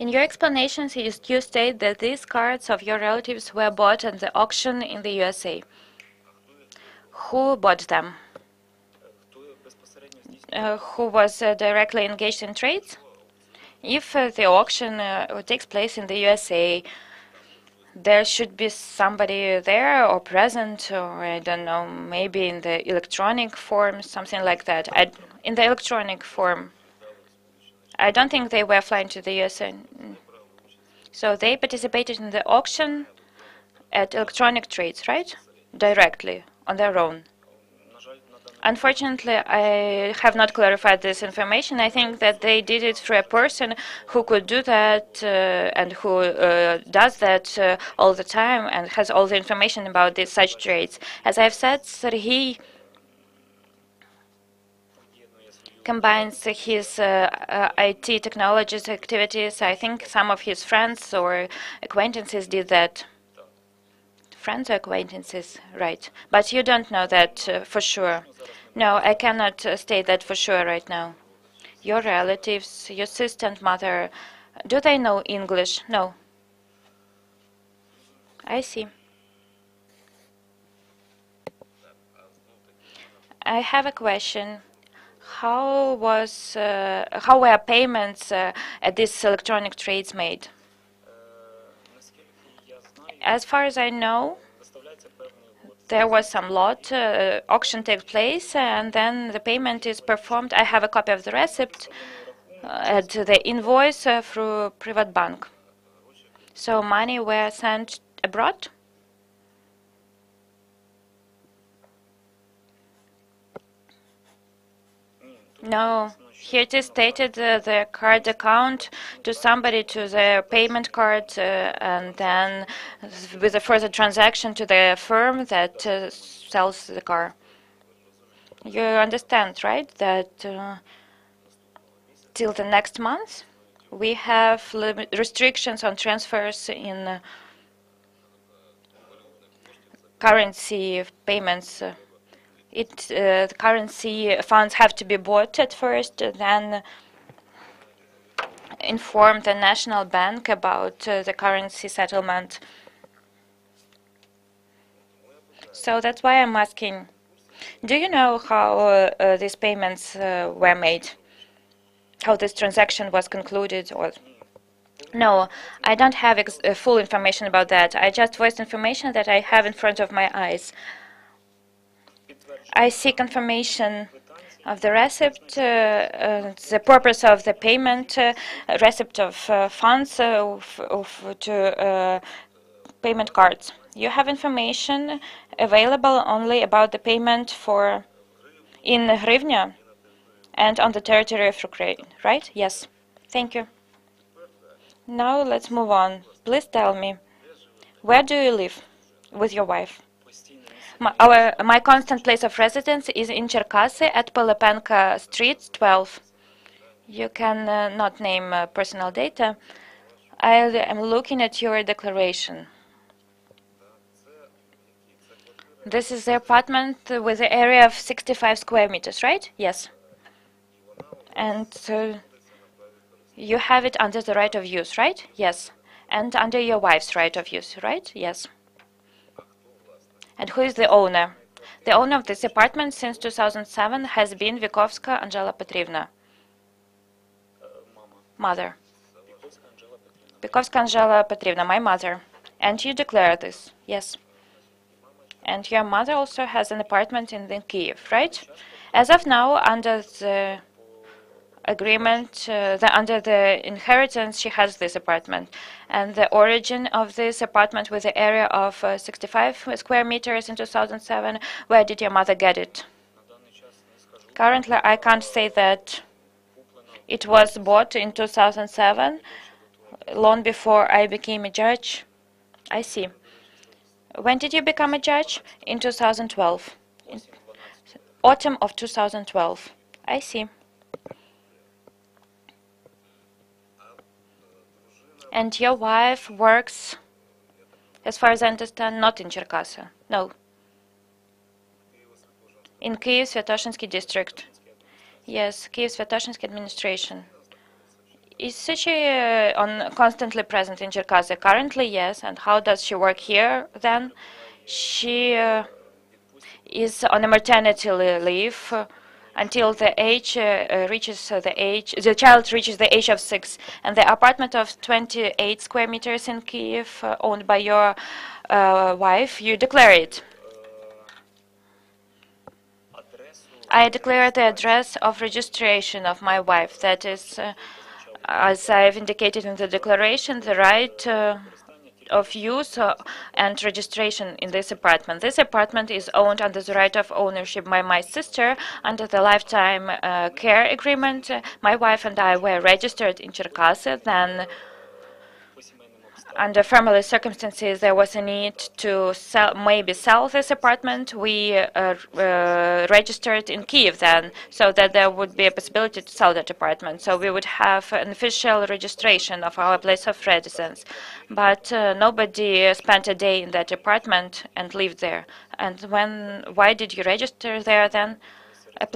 In your explanations, you state that these cars of your relatives were bought at the auction in the USA. Who bought them? Who was directly engaged in trades? If the auction takes place in the USA, there should be somebody there or present, or I don't know, maybe in the electronic form, something like that. In the electronic form. I don't think they were flying to the USA. So they participated in the auction at electronic trades, right? Directly, on their own. Unfortunately, I have not clarified this information. I think that they did it through a person who could do that and who does that all the time and has all the information about such trades. As I've said, Sergei combines his IT technologies activities. I think some of his friends or acquaintances did that. Friends or acquaintances, right. But you don't know that for sure. No, I cannot state that for sure right now. Your relatives, your sister and mother, do they know English? No. I see. I have a question. How were payments at these electronic trades made? As far as I know, there was some lot, auction takes place, and then the payment is performed. I have a copy of the receipt and the invoice through private bank. So money were sent abroad? No. Here it is stated the card account to somebody, to the payment card, and then with a further transaction to the firm that sells the car. You understand, right, that till the next month we have restrictions on transfers in currency payments. The currency funds have to be bought at first, then inform the national bank about the currency settlement. So that's why I'm asking, do you know how these payments were made? How this transaction was concluded? Or no, I don't have full information about that. I just voiced information that I have in front of my eyes. I see confirmation of the receipt, the purpose of the payment, receipt of funds to payment cards. You have information available only about the payment for in hryvnia and on the territory of Ukraine, right? Yes. Thank you. Now let's move on. Please tell me, where do you live with your wife? My constant place of residence is in Cherkasy at Pilepenka Street 12. You can not name personal data. I am looking at your declaration. This is the apartment with the area of 65 square meters, right? Yes. And you have it under the right of use, right? Yes. And under your wife's right of use, right? Yes. And who is the owner? The owner of this apartment since 2007 has been Vikovska Angela Petrivna. Mother. Vikovska Angela Petrivna, my mother. And you declare this, yes. And your mother also has an apartment in Kyiv, right? As of now, under the agreement, under the inheritance, she has this apartment. And the origin of this apartment with the area of 65 square meters in 2007, where did your mother get it? Currently, I can't say that it was bought in 2007, long before I became a judge. I see. When did you become a judge? In 2012. In autumn of 2012. I see. And your wife works, as far as I understand, not in Cherkasy. No. In Kyiv Sviatoshinsky district. Yes, Kyiv Sviatoshinsky administration. Is she constantly present in Cherkasy? Currently, yes. And how does she work here then? She is on a maternity leave until the age the child reaches the age of 6. And the apartment of 28 square meters in Kyiv, owned by your wife, you declare it. I declare the address of registration of my wife. That is, as I've indicated in the declaration, the right of use and registration in this apartment. This apartment is owned under the right of ownership by my sister under the lifetime care agreement. My wife and I were registered in Cherkasy. Then, under family circumstances, there was a need to maybe sell this apartment. We registered in Kyiv then, so that there would be a possibility to sell that apartment. So we would have an official registration of our place of residence. But nobody spent a day in that apartment and lived there. And why did you register there then? A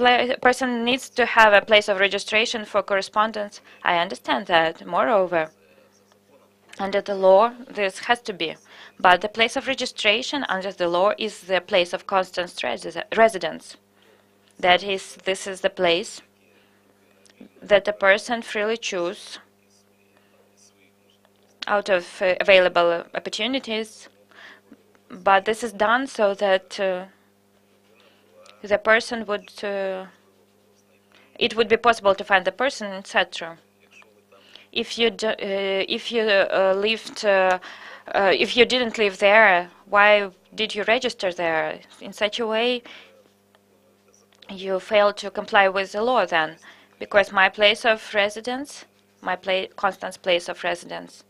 person needs to have a place of registration for correspondence. I understand that. Moreover, under the law, this has to be. But the place of registration under the law is the place of constant residence. That is, this is the place that a person freely chooses out of available opportunities but this is done so that the person would, it would be possible to find the person, etc. If you if you didn't live there, why did you register there? In such a way, you failed to comply with the law then, because my place of residence, Constance place of residence,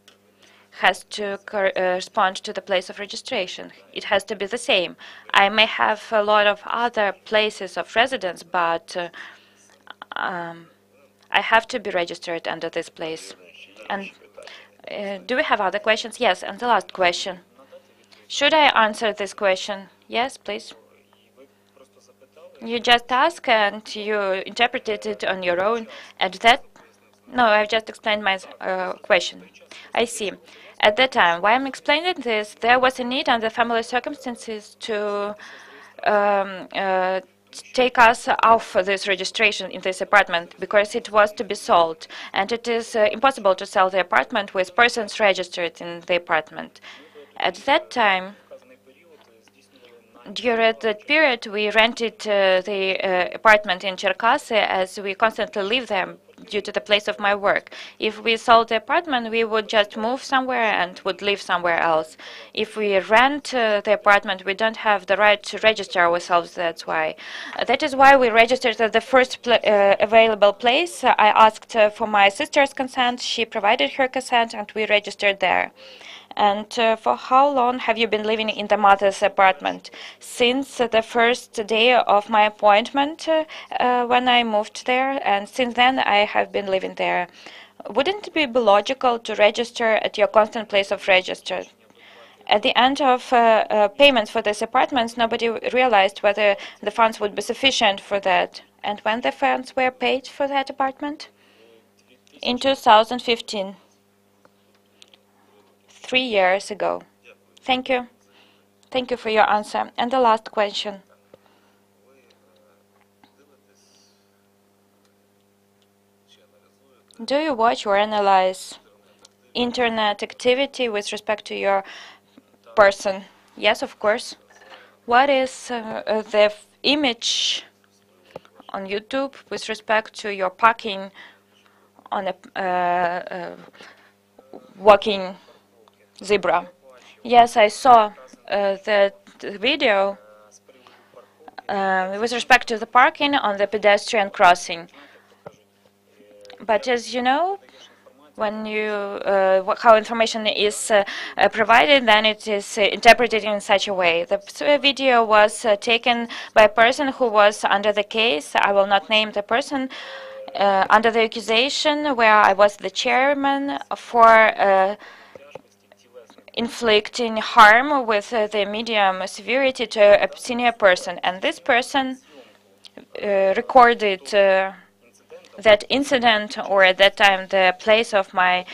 has to correspond to the place of registration. It has to be the same. I may have a lot of other places of residence, but I have to be registered under this place. And do we have other questions? Yes, and the last question. Should I answer this question? Yes, please. You just asked and you interpreted it on your own. At that, no, I've just explained my question. I see. At that time, why I'm explaining this, there was a need under family circumstances to take us off this registration in this apartment because it was to be sold. And it is impossible to sell the apartment with persons registered in the apartment. At that time, during that period, we rented the apartment in Cherkasy as we constantly live there due to the place of my work. If we sold the apartment, we would just move somewhere and would live somewhere else. If we rent the apartment, we don't have the right to register ourselves, that's why. That is why we registered at the first available place. I asked for my sister's consent, she provided her consent, and we registered there. And for how long have you been living in the mother's apartment? Since the first day of my appointment when I moved there, and since then I have been living there. Wouldn't it be logical to register at your constant place of register? At the end of payments for these apartments, nobody realized whether the funds would be sufficient for that. And when the funds were paid for that apartment? In 2015. 3 years ago. Thank you. Thank you for your answer. And the last question. Do you watch or analyze internet activity with respect to your person? Yes, of course. What is the image on YouTube with respect to your parking on a walking zebra? Yes, I saw that video with respect to the parking on the pedestrian crossing. But as you know, when you how information is provided, then it is interpreted in such a way. The video was taken by a person who was under the case. I will not name the person. Under the accusation where I was the chairman for inflicting harm with the medium severity to a senior person. And this person recorded that incident, or at that time the place of my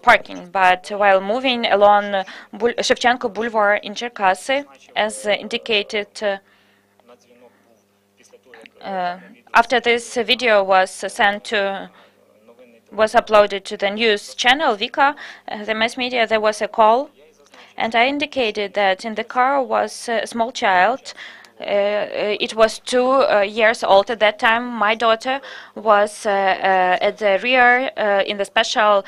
parking. But while moving along Shevchenko Boulevard in Cherkasy, as indicated, after this video was uploaded to the news channel Vika, the mass media, there was a call, and I indicated that in the car was a small child. It was 2 years old at that time. My daughter was at the rear in the special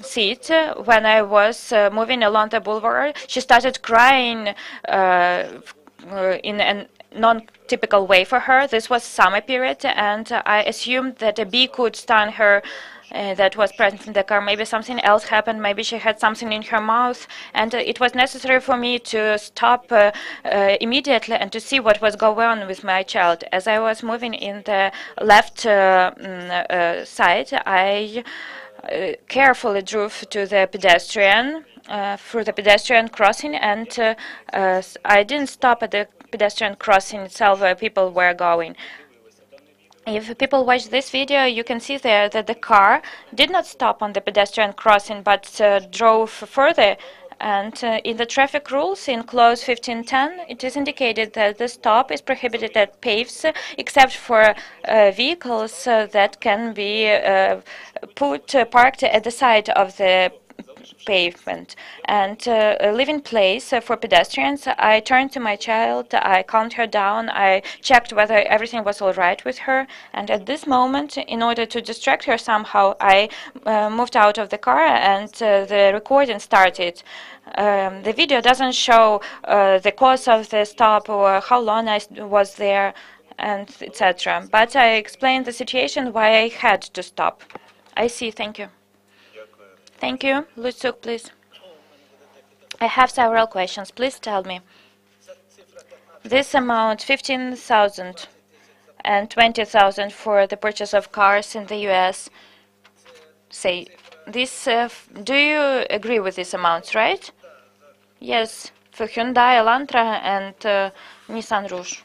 seat. When I was moving along the boulevard, she started crying in a non-typical way for her. This was summer period, and I assumed that a bee could stun her that was present in the car. Maybe something else happened. Maybe she had something in her mouth, and it was necessary for me to stop immediately and to see what was going on with my child. As I was moving in the left side, I carefully drove to the pedestrian, through the pedestrian crossing, and I didn't stop at the pedestrian crossing itself where people were going. If people watch this video, you can see there that the car did not stop on the pedestrian crossing, but drove further. And in the traffic rules in clause 1510, it is indicated that the stop is prohibited at paves, except for vehicles that can be parked at the side of the pavement. And leaving place for pedestrians, I turned to my child, I calmed her down, I checked whether everything was all right with her, and at this moment, in order to distract her somehow, I moved out of the car and the recording started. The video doesn't show the cause of the stop or how long I was there, and etc. But I explained the situation why I had to stop. I see. Thank you. Thank you. Lutsuk, please. I have several questions. Please tell me. This amount, 15,000 and 20,000 for the purchase of cars in the U.S. Say, this. Do you agree with these amounts, right? Yes, for Hyundai Elantra and Nissan Rouge.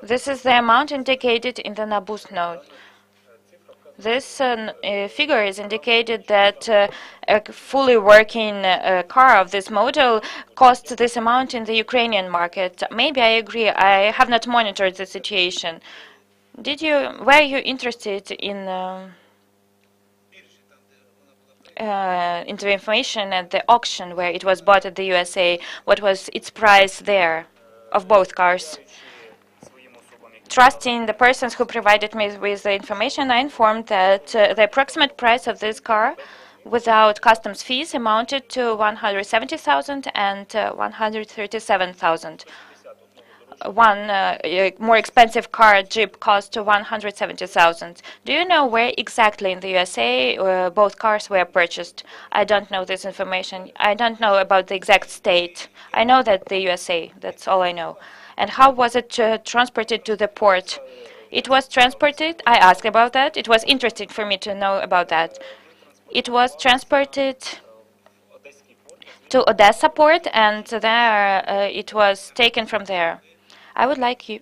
This is the amount indicated in the Nabus note. This figure is indicated that a fully working car of this model costs this amount in the Ukrainian market. Maybe I agree. I have not monitored the situation. Were you interested in into information at the auction where it was bought at the USA? What was its price there of both cars? Trusting the persons who provided me with the information, I informed that the approximate price of this car without customs fees amounted to 170,000 and 137,000. One more expensive car, Jeep, cost 170,000. Do you know where exactly in the USA both cars were purchased? I don't know this information. I don't know about the exact state. I know that the USA, that's all I know. And how was it transported to the port? It was transported, I asked about that. It was interesting for me to know about that. It was transported to Odessa port, and there it was taken from there. I would like you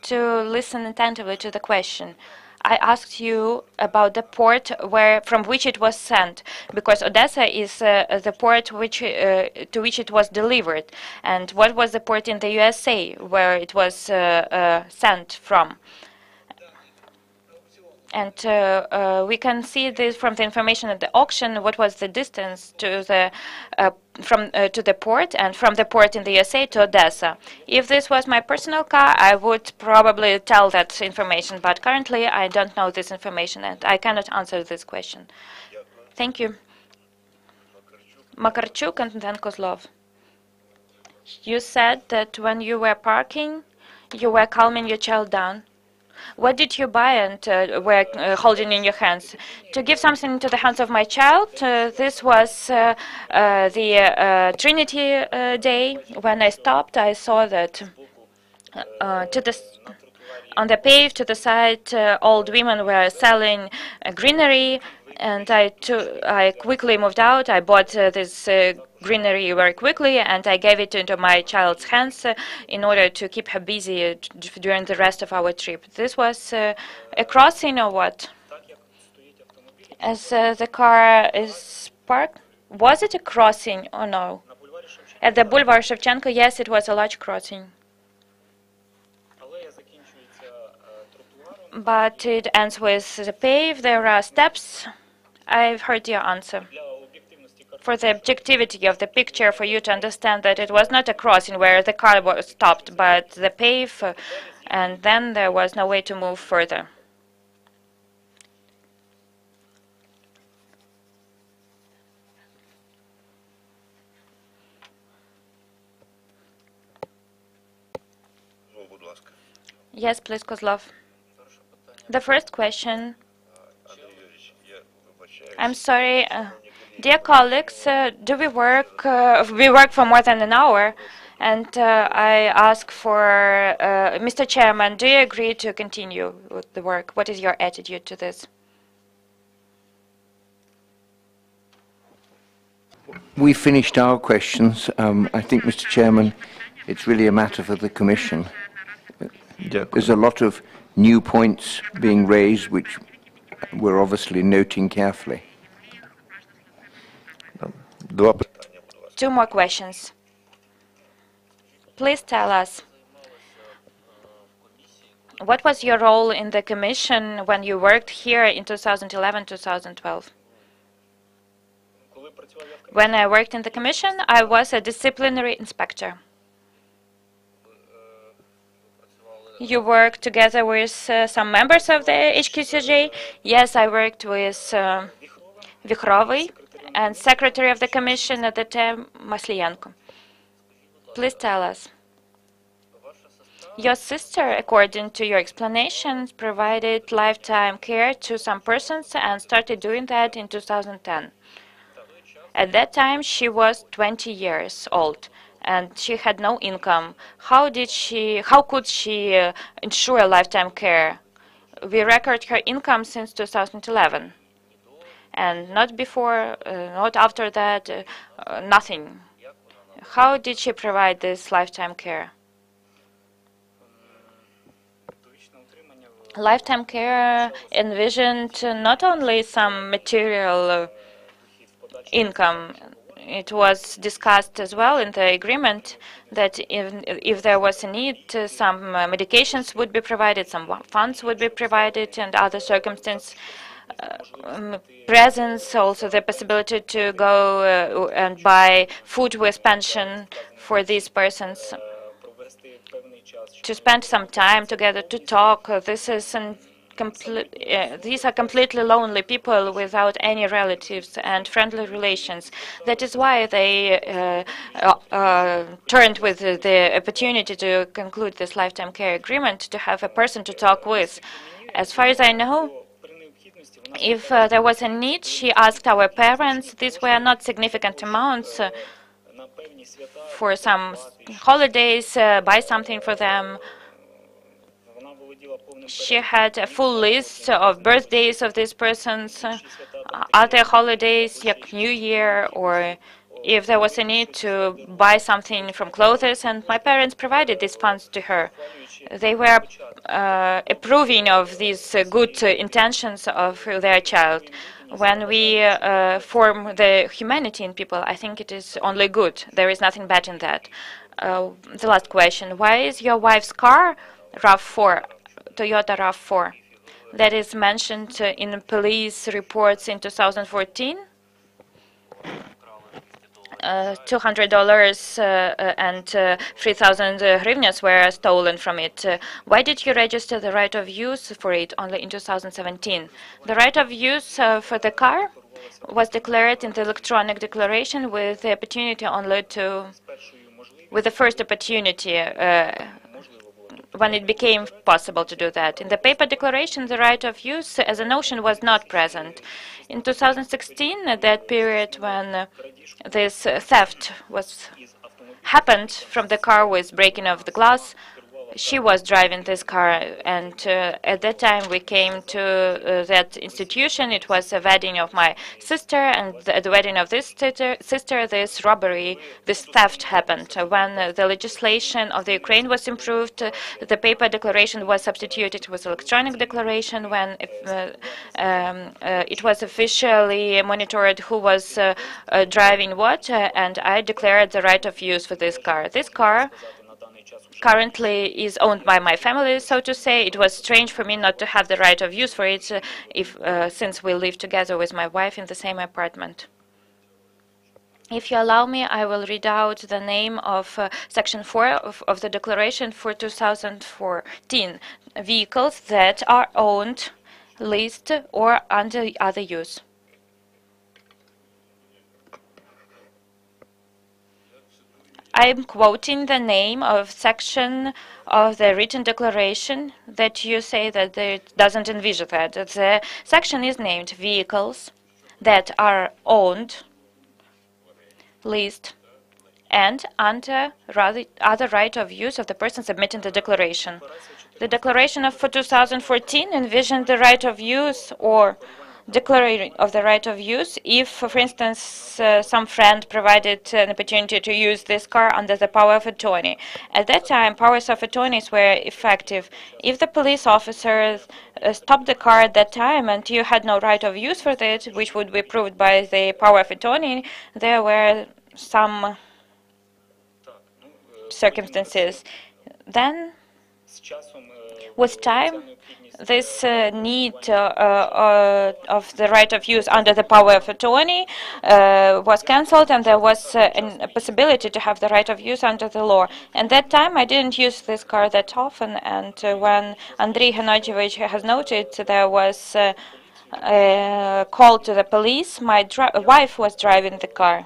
to listen attentively to the question. I asked you about the port from which it was sent, because Odessa is the port to which it was delivered, and what was the port in the USA where it was sent from. And we can see this from the information at the auction. What was the distance to the to the port, and from the port in the USA to Odessa? If this was my personal car, I would probably tell that information. But currently, I don't know this information, and I cannot answer this question. Thank you. Makarchuk and then Kozlov. You said that when you were parking, you were calming your child down. What did you buy and were holding in your hands? To give something into the hands of my child, this was the Trinity Day. When I stopped, I saw that on the pave to the side, old women were selling greenery, and I quickly moved out. I bought this greenery very quickly, and I gave it into my child's hands in order to keep her busy during the rest of our trip. This was a crossing or what? As the car is parked? Was it a crossing or no? At the Boulevard Shevchenko, yes, it was a large crossing. But it ends with the pave, there are steps. I've heard your answer. For the objectivity of the picture, for you to understand that it was not a crossing where the car was stopped, but the pave, and then there was no way to move further. Yes, please, Kozlov. The first question. I'm sorry. Dear colleagues, do we work? We work for more than an hour, and I ask for Mr. Chairman. Do you agree to continue with the work? What is your attitude to this? We finished our questions. I think, Mr. Chairman, it's really a matter for the Commission. There's a lot of new points being raised, which we're obviously noting carefully. Two more questions. Please tell us, What was your role in the commission when you worked here in 2011-2012? When I worked in the commission, I was a disciplinary inspector. You worked together with some members of the HQCJ? Yes, I worked with Vikhrovy and secretary of the commission at the time, Maslienko. Please tell us. Your sister, according to your explanations, provided lifetime care to some persons and started doing that in 2010. At that time, she was 20 years old, and she had no income. How could she ensure lifetime care? We record her income since 2011, and not before, not after that, nothing. How did she provide this lifetime care? Lifetime care envisioned not only some material income. It was discussed as well in the agreement that if there was a need, some medications would be provided, some funds would be provided, and other circumstances. Presence, also the possibility to go and buy food with pension for these persons, to spend some time together to talk. These are completely lonely people without any relatives and friendly relations. That is why they turned with the opportunity to conclude this lifetime care agreement, to have a person to talk with. As far as I know, if there was a need, she asked our parents. These were not significant amounts for some holidays, buy something for them. She had a full list of birthdays of these persons, other holidays like New Year, or if there was a need to buy something from clothes, and my parents provided these funds to her. They were approving of these good intentions of their child. When we form the humanity in people, I think it is only good. There is nothing bad in that. The last question: why is your wife's car RAV4, Toyota RAV4, that is mentioned in police reports in 2014? $200 and 3,000 hryvnias were stolen from it. Why did you register the right of use for it only in 2017? The right of use for the car was declared in the electronic declaration with the opportunity only to, with the first opportunity when it became possible to do that. In the paper declaration, the right of use as a notion was not present. In 2016, at that period when this theft happened from the car with breaking of the glass, she was driving this car, and at that time we came to that institution. It was a wedding of my sister, and at the wedding of this sister, this robbery, this theft happened. When the legislation of the Ukraine was improved, the paper declaration was substituted with electronic declaration. When it was officially monitored who was driving what, and I declared the right of use for this car. This car currently is owned by my family, so to say. It was strange for me not to have the right of use for it since we live together with my wife in the same apartment. If you allow me, I will read out the name of Section 4 of the declaration for 2014. Vehicles that are owned, leased, or under other use. I am quoting the name of section of the written declaration that you say that it doesn't envision that. The section is named vehicles that are owned, leased, and under other right of use of the person submitting the declaration. The declaration for 2014 envisioned the right of use or declaration of the right of use if, for instance, some friend provided an opportunity to use this car under the power of attorney. At that time, powers of attorneys were effective. If the police officer stopped the car at that time and you had no right of use for it, which would be proved by the power of attorney, there were some circumstances. Then With time, this need of the right of use under the power of attorney was cancelled, and there was a possibility to have the right of use under the law. And that time, I didn't use this car that often, and when Andrei Hanadyevich has noted, there was a call to the police. My wife was driving the car.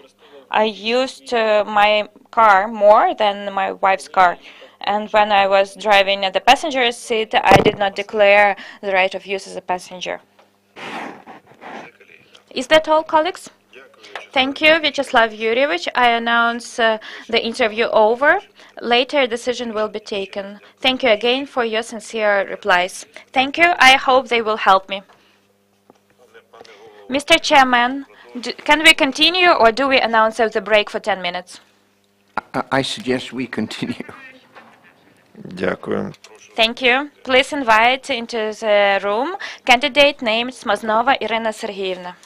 I used my car more than my wife's car. And when I was driving at the passenger seat, I did not declare the right of use as a passenger. Is that all, colleagues? Thank you, Vyacheslav Yuryevich. I announce the interview over. Later, a decision will be taken. Thank you again for your sincere replies. Thank you. I hope they will help me. Mr. Chairman, can we continue, or do we announce the break for 10 minutes? I suggest we continue. Дякую. Thank you. Please invite into the room candidate named Smaznova Irina Sergeyevna.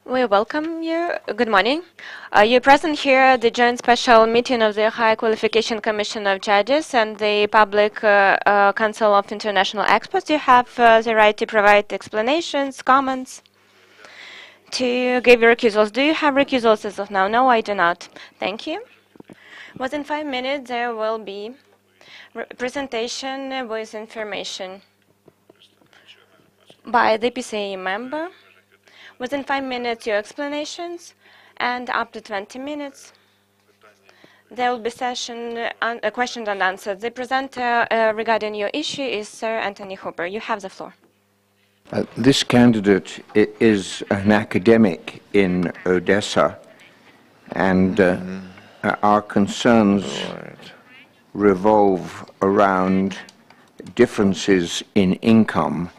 We welcome you. Good morning. You're present here at the joint special meeting of the High Qualification Commission of Judges and the Public Council of International Experts. You have the right to provide explanations, comments, to give your recusals. Do you have recusals as of now? No, I do not. Thank you. Within 5 minutes, there will be presentation with information by the PCA member. Within 5 minutes, your explanations, and up to 20 minutes, there will be session questions and answers. The presenter regarding your issue is Sir Anthony Hooper. You have the floor. This candidate is an academic in Odessa, and our concerns revolve around differences in income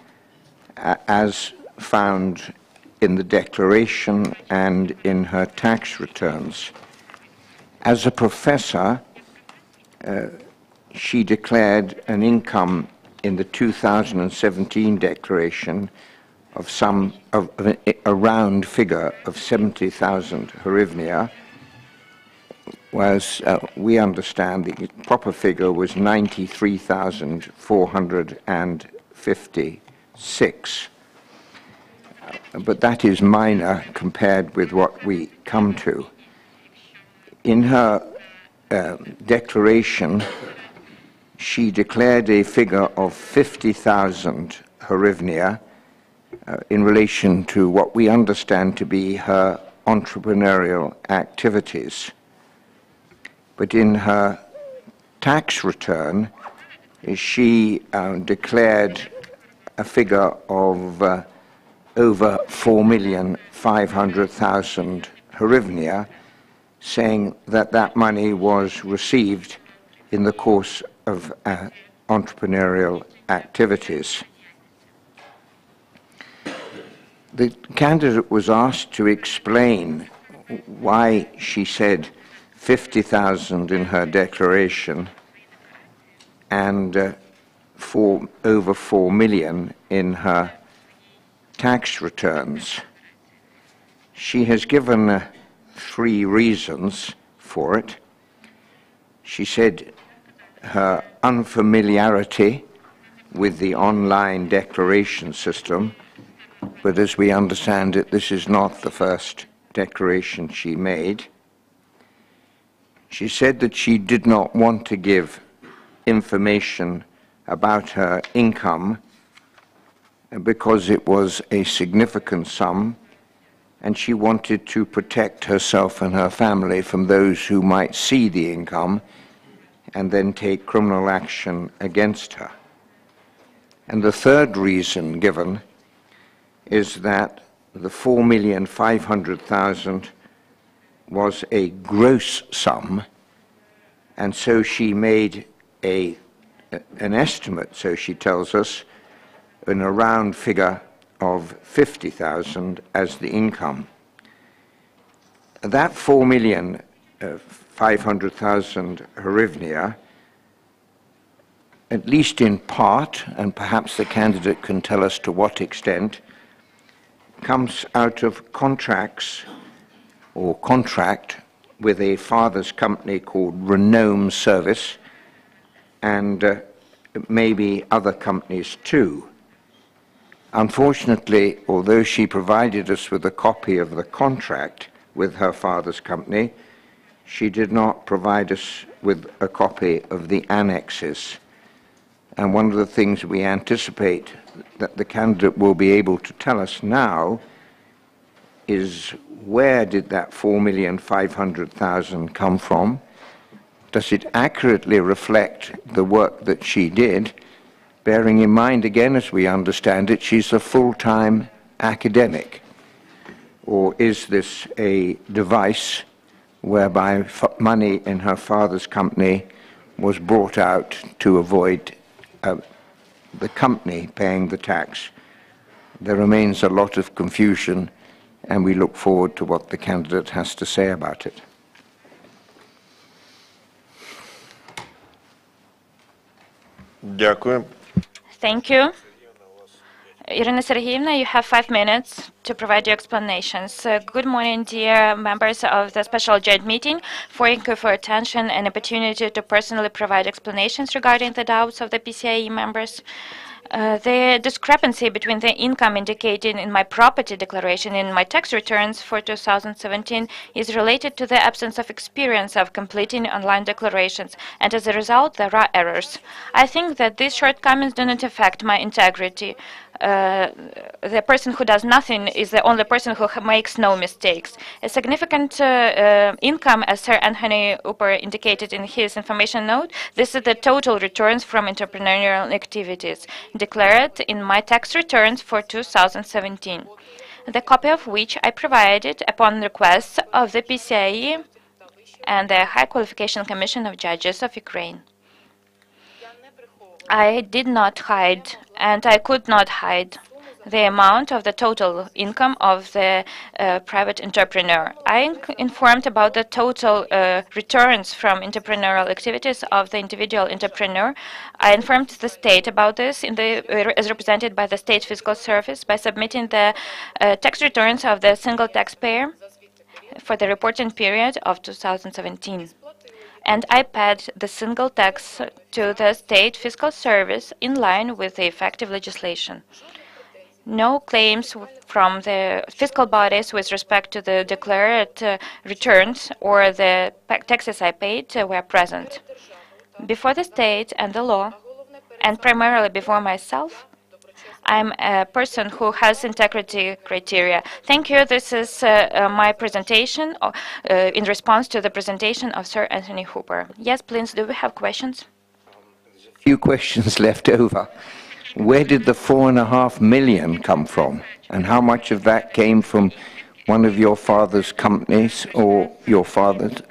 as found in the declaration and in her tax returns. As a professor, she declared an income in the 2017 declaration of a round figure of 70,000 hryvnia, whereas we understand the proper figure was 93,456. But that is minor compared with what we come to. In her declaration, she declared a figure of 50,000 hryvnia in relation to what we understand to be her entrepreneurial activities. But in her tax return, she declared a figure of over 4,500,000 hryvnia, saying that that money was received in the course of entrepreneurial activities. The candidate was asked to explain why she said 50,000 in her declaration and over 4 million in her tax returns. She has given 3 reasons for it. She said her unfamiliarity with the online declaration system, but as we understand it, this is not the first declaration she made. She said that she did not want to give information about her income because it was a significant sum, and she wanted to protect herself and her family from those who might see the income and then take criminal action against her. And the third reason given is that the 4,500,000 was a gross sum, and so she made an estimate, so she tells us, in a round figure of 50,000 as the income. That 4,500,000 hryvnia, at least in part, and perhaps the candidate can tell us to what extent, comes out of contracts or contract with a father's company called Renome Service, and maybe other companies too. Unfortunately, although she provided us with a copy of the contract with her father's company, she did not provide us with a copy of the annexes. And one of the things we anticipate that the candidate will be able to tell us now is where did that 4,500,000 come from? Does it accurately reflect the work that she did? Bearing in mind, again, as we understand it, she's a full-time academic. Or is this a device whereby money in her father's company was brought out to avoid the company paying the tax? There remains a lot of confusion, and we look forward to what the candidate has to say about it. Дякую. Thank you. Irina Sergeyevna, you have 5 minutes to provide your explanations. Good morning, dear members of the special joint meeting. Thank you for attention and opportunity to personally provide explanations regarding the doubts of the PCIe members. The discrepancy between the income indicated in my property declaration and my tax returns for 2017 is related to the absence of experience of completing online declarations, and as a result, there are errors. I think that these shortcomings do not affect my integrity. The person who does nothing is the only person who makes no mistakes. A significant income, as Sir Anthony Hooper indicated in his information note, this is the total returns from entrepreneurial activities declared in my tax returns for 2017, the copy of which I provided upon request of the PCIe and the High Qualification Commission of Judges of Ukraine. I did not hide, and I could not hide, the amount of the total income of the private entrepreneur. I informed about the total returns from entrepreneurial activities of the individual entrepreneur. I informed the state about this as represented by the State Fiscal Service by submitting the tax returns of the single taxpayer for the reporting period of 2017. And I paid the single tax to the State Fiscal Service in line with the effective legislation. No claims from the fiscal bodies with respect to the declared returns or the taxes I paid were present. Before the state and the law, and primarily before myself, I'm a person who has integrity criteria. Thank you. This is my presentation in response to the presentation of Sir Anthony Hooper. Yes, please, do we have questions? Few questions left over. Where did the 4.5 million come from? And how much of that came from one of your father's companies or your father's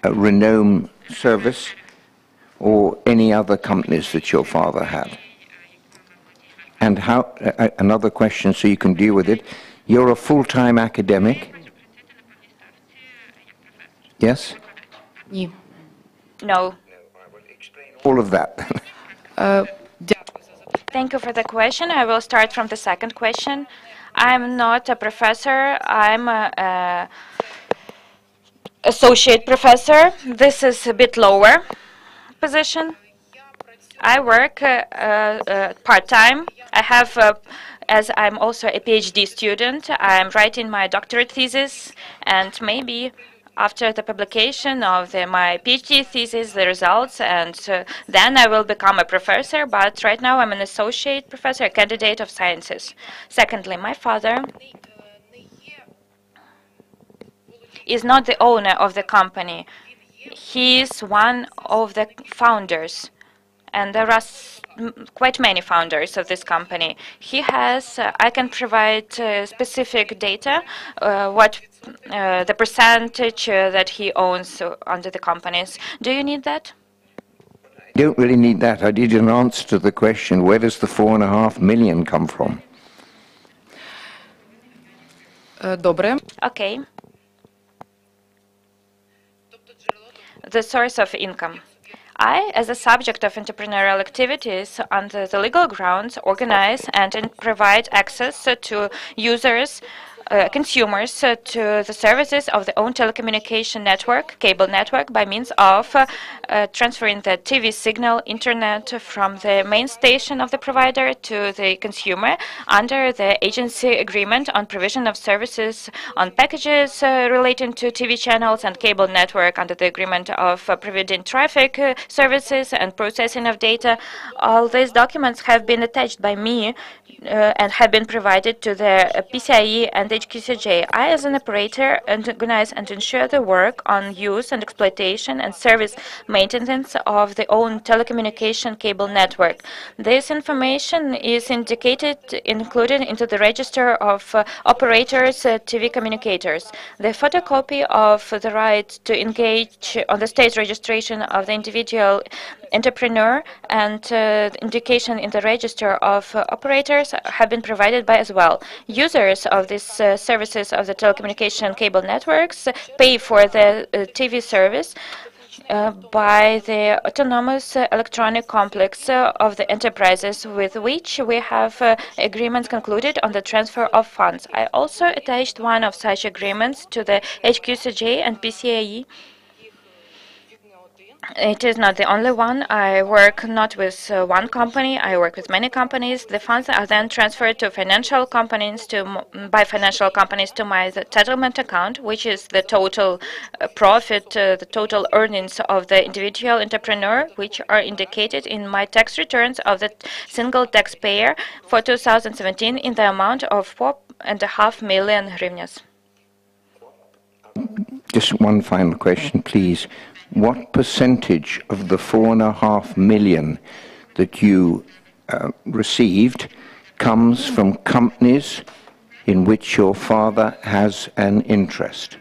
Renome Service or any other companies that your father had? And how, another question so you can deal with it. You're a full-time academic? Yes? No. All of that. Thank you for the question. I will start from the second question. I'm not a professor. I'm an associate professor. This is a bit lower position. I work part-time. I have, as I'm also a PhD student, I'm writing my doctorate thesis, and maybe after the publication of my PhD thesis, the results, and then I will become a professor, but right now I'm an associate professor, a candidate of sciences. Secondly, my father is not the owner of the company. He is one of the founders, and there are quite many founders of this company. He has, I can provide specific data, what the percentage that he owns under the companies. Do you need that? I don't really need that. I need an answer to the question, where does the 4.5 million come from? Добре. Okay. The source of income. I, as a subject of entrepreneurial activities under the legal grounds, organize and provide access to users, consumers to the services of the own telecommunication network, cable network, by means of transferring the TV signal, internet from the main station of the provider to the consumer under the agency agreement on provision of services on packages relating to TV channels and cable network under the agreement of providing traffic services and processing of data. All these documents have been attached by me and have been provided to the PCIe and HQCJ. I, as an operator, organize and ensure the work on use and exploitation and service maintenance of the own telecommunication cable network. This information is included into the register of operators, TV communicators. The photocopy of the right to engage on the state registration of the individual entrepreneur and indication in the register of operators have been provided by as well. Users of these services of the telecommunication cable networks pay for the TV service by the autonomous electronic complex of the enterprises with which we have agreements concluded on the transfer of funds. I also attached one of such agreements to the HQCJ and PCIe. It is not the only one. I work not with one company. I work with many companies. The funds are then transferred to financial companies by financial companies to my settlement account, which is the total profit, the total earnings of the individual entrepreneur, which are indicated in my tax returns of the single taxpayer for 2017 in the amount of 4.5 million hryvnias. Just one final question, please. What percentage of the 4.5 million that you received comes from companies in which your father has an interest?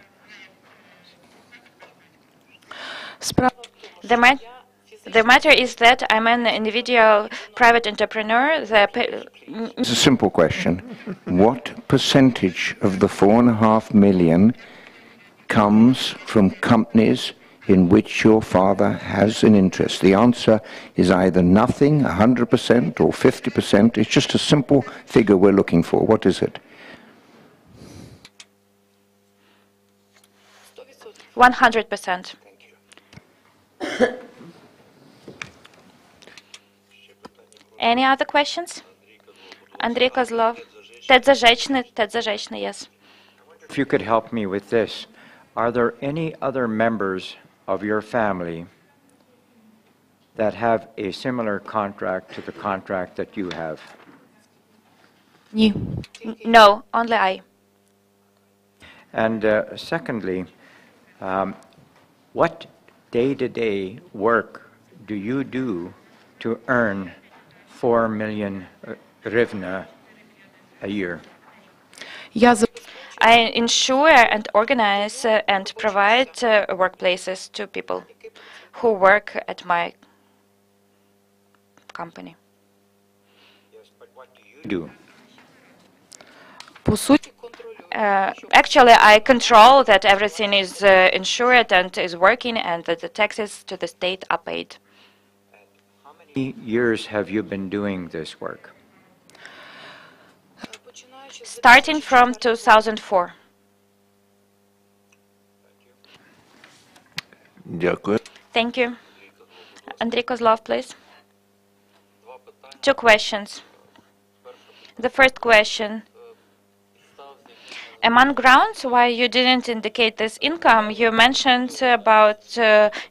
The matter is that I'm an individual private entrepreneur. It's a simple question. What percentage of the 4.5 million comes from companies in which your father has an interest? The answer is either nothing, 100%, or 50%. It's just a simple figure we're looking for. What is it? 100%. Any other questions? Andrei Kozlov. Ted Zazhechny, yes. If you could help me with this, are there any other members of your family that have a similar contract to the contract that you have? No, only I. And secondly, what day-to-day work do you do to earn 4 million hryvnia a year? I ensure and organize and provide workplaces to people who work at my company. Yes, but what do you do? Actually, I control that everything is insured and is working and that the taxes to the state are paid. How many years have you been doing this work? Starting from 2004. Дякую. Thank you. Andrei Kozlov, please. 2 questions. The first question. Among grounds why you didn't indicate this income, you mentioned about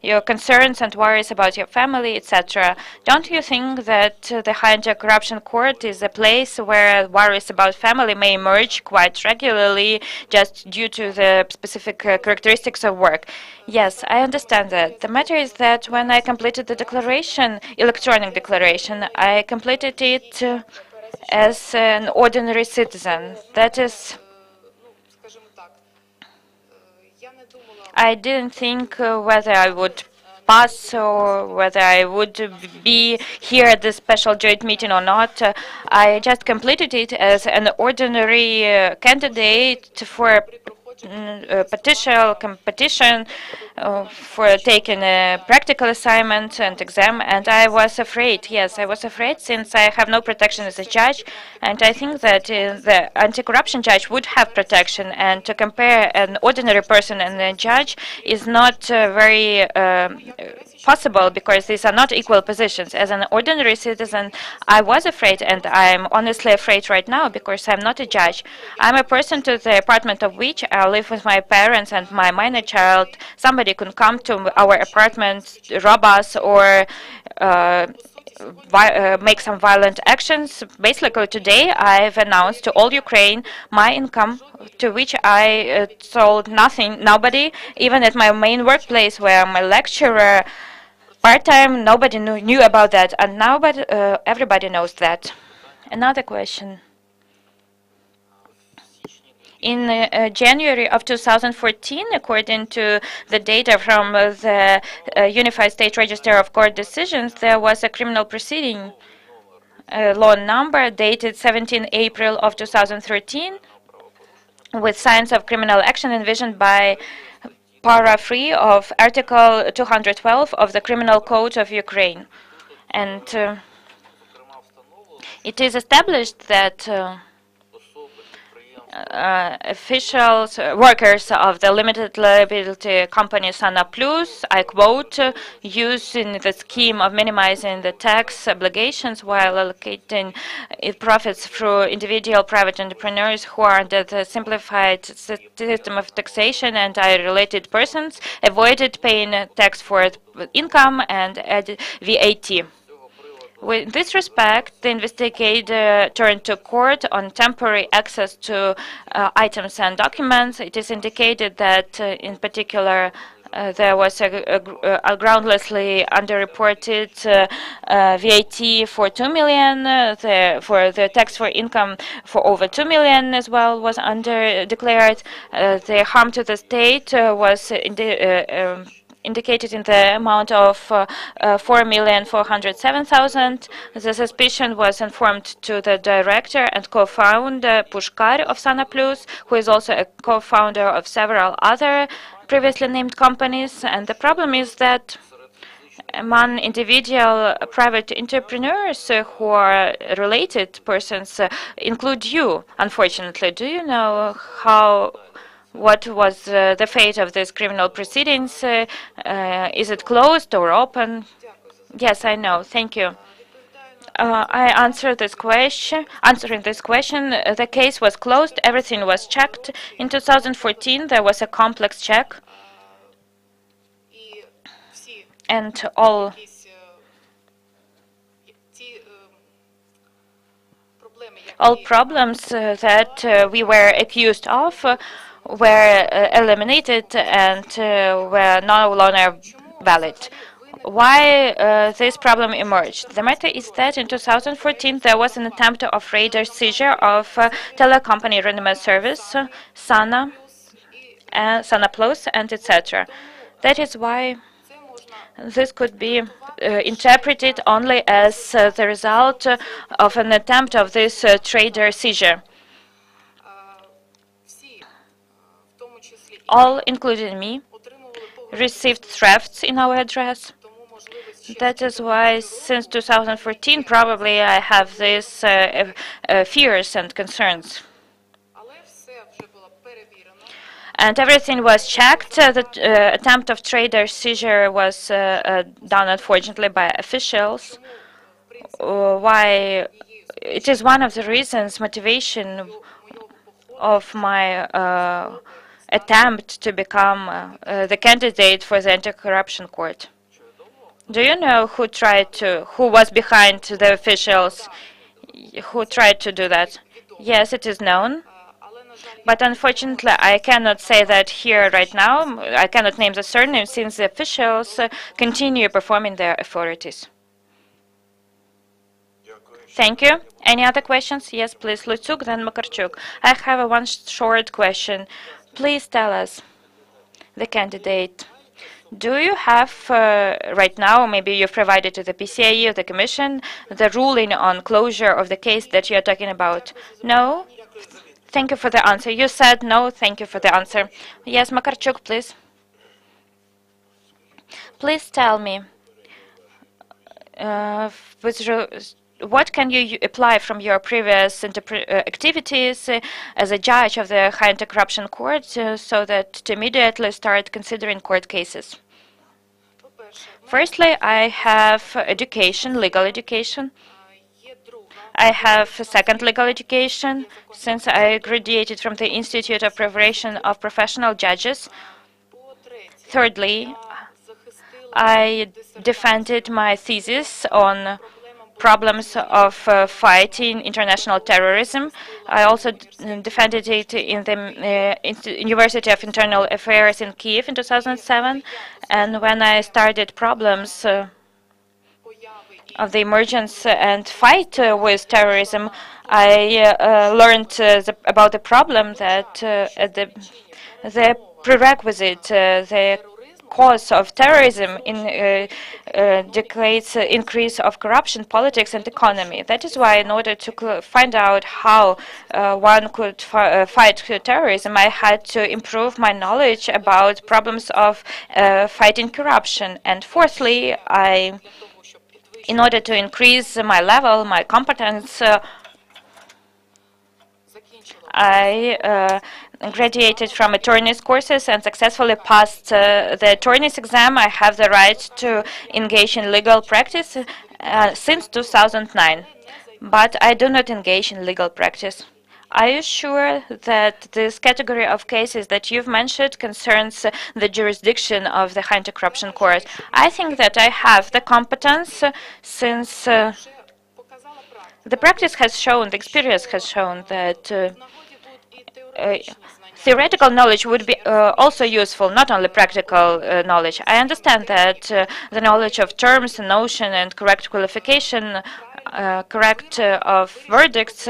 your concerns and worries about your family, etc. Don't you think that the High Anti-Corruption Court is a place where worries about family may emerge quite regularly just due to the specific characteristics of work? Yes, I understand that. The matter is that when I completed the declaration, electronic declaration, I completed it as an ordinary citizen. That is, I didn't think whether I would pass or whether I would be here at this special joint meeting or not. I just completed it as an ordinary candidate for competition for taking a practical assignment and exam, and I was afraid. Yes, I was afraid since I have no protection as a judge, and I think that the anti-corruption judge would have protection, and to compare an ordinary person and a judge is not very possible, because these are not equal positions. As an ordinary citizen, I was afraid, and I'm honestly afraid right now, because I'm not a judge. I'm a person to the apartment of which I live with my parents and my minor child. Somebody could come to our apartment, rob us, or make some violent actions. Basically, today I've announced to all Ukraine my income, to which I told nobody, even at my main workplace where I'm a lecturer part-time. Nobody knew about that, and now everybody knows that. Another question. In January of 2014, according to the data from the Unified State Register of Court Decisions, there was a criminal proceeding, law number dated 17 April of 2013, with signs of criminal action envisioned by para 3 of Article 212 of the Criminal Code of Ukraine. And it is established that officials, workers of the limited liability company Sana Plus, I quote, using the scheme of minimizing the tax obligations while allocating profits through individual private entrepreneurs who are under the simplified system of taxation and are related persons, avoided paying tax for income and added VAT. In this respect, the investigator turned to court on temporary access to items and documents. It is indicated that, in particular, there was a groundlessly underreported VAT for 2 million, for the tax for income for over 2 million as well was declared. The harm to the state was indicated in the amount of 4,407,000. The suspicion was informed to the director and co-founder Pushkar of Sana Plus, who is also a co-founder of several other previously named companies. And the problem is that among individual private entrepreneurs who are related persons include you, unfortunately. Do you know what was the fate of these criminal proceedings? Is it closed or open? Yes, I know. Thank you. Answering this question, the case was closed. Everything was checked. In 2014, there was a complex check, and all problems that we were accused of were eliminated and were no longer valid. Why this problem emerged? The matter is that in 2014 there was an attempt of radar seizure of telecompany GRME service, Sana Plus, and etc. That is why this could be interpreted only as the result of an attempt of this trader seizure. All, including me, received threats in our address. That is why, since 2014, probably I have these fears and concerns. And everything was checked. The attempt of trader seizure was done, unfortunately, by officials. Why? It is one of the reasons, motivation of my attempt to become the candidate for the anti-corruption court. Do you know who was behind the officials who tried to do that? Yes, it is known. But unfortunately, I cannot say that here right now. I cannot name the surname since the officials continue performing their authorities. Thank you. Any other questions? Yes, please. Lutsuk, then Makarchuk. I have one short question. Please tell us, the candidate, do you have right now, maybe you've provided to the PCAE or the Commission, the ruling on closure of the case that you're talking about? No? Thank you for the answer. You said no, thank you for the answer. Yes, Makarchuk, please. Please tell me, what can you apply from your previous activities as a judge of the High Anti-Corruption Court so that to immediately start considering court cases? Firstly, I have education, legal education. I have a second legal education since I graduated from the Institute of Preparation of Professional Judges. Thirdly, I defended my thesis on problems of fighting international terrorism. I also defended it in the University of Internal Affairs in Kiev in 2007. And when I started problems of the emergence and fight with terrorism, I learned about the problem that the prerequisite, the cause of terrorism declares increase of corruption, politics, and economy. That is why, in order to find out how one could fight terrorism, I had to improve my knowledge about problems of fighting corruption. And fourthly, in order to increase my level, my competence, I graduated from attorney's courses and successfully passed the attorney's exam. I have the right to engage in legal practice since 2009, but I do not engage in legal practice. Are you sure that this category of cases that you've mentioned concerns the jurisdiction of the High Anti-Corruption Court? I think that I have the competence since the practice has shown, the experience has shown that theoretical knowledge would be also useful, not only practical knowledge. I understand that the knowledge of terms, notion, and correct qualification, correct of verdicts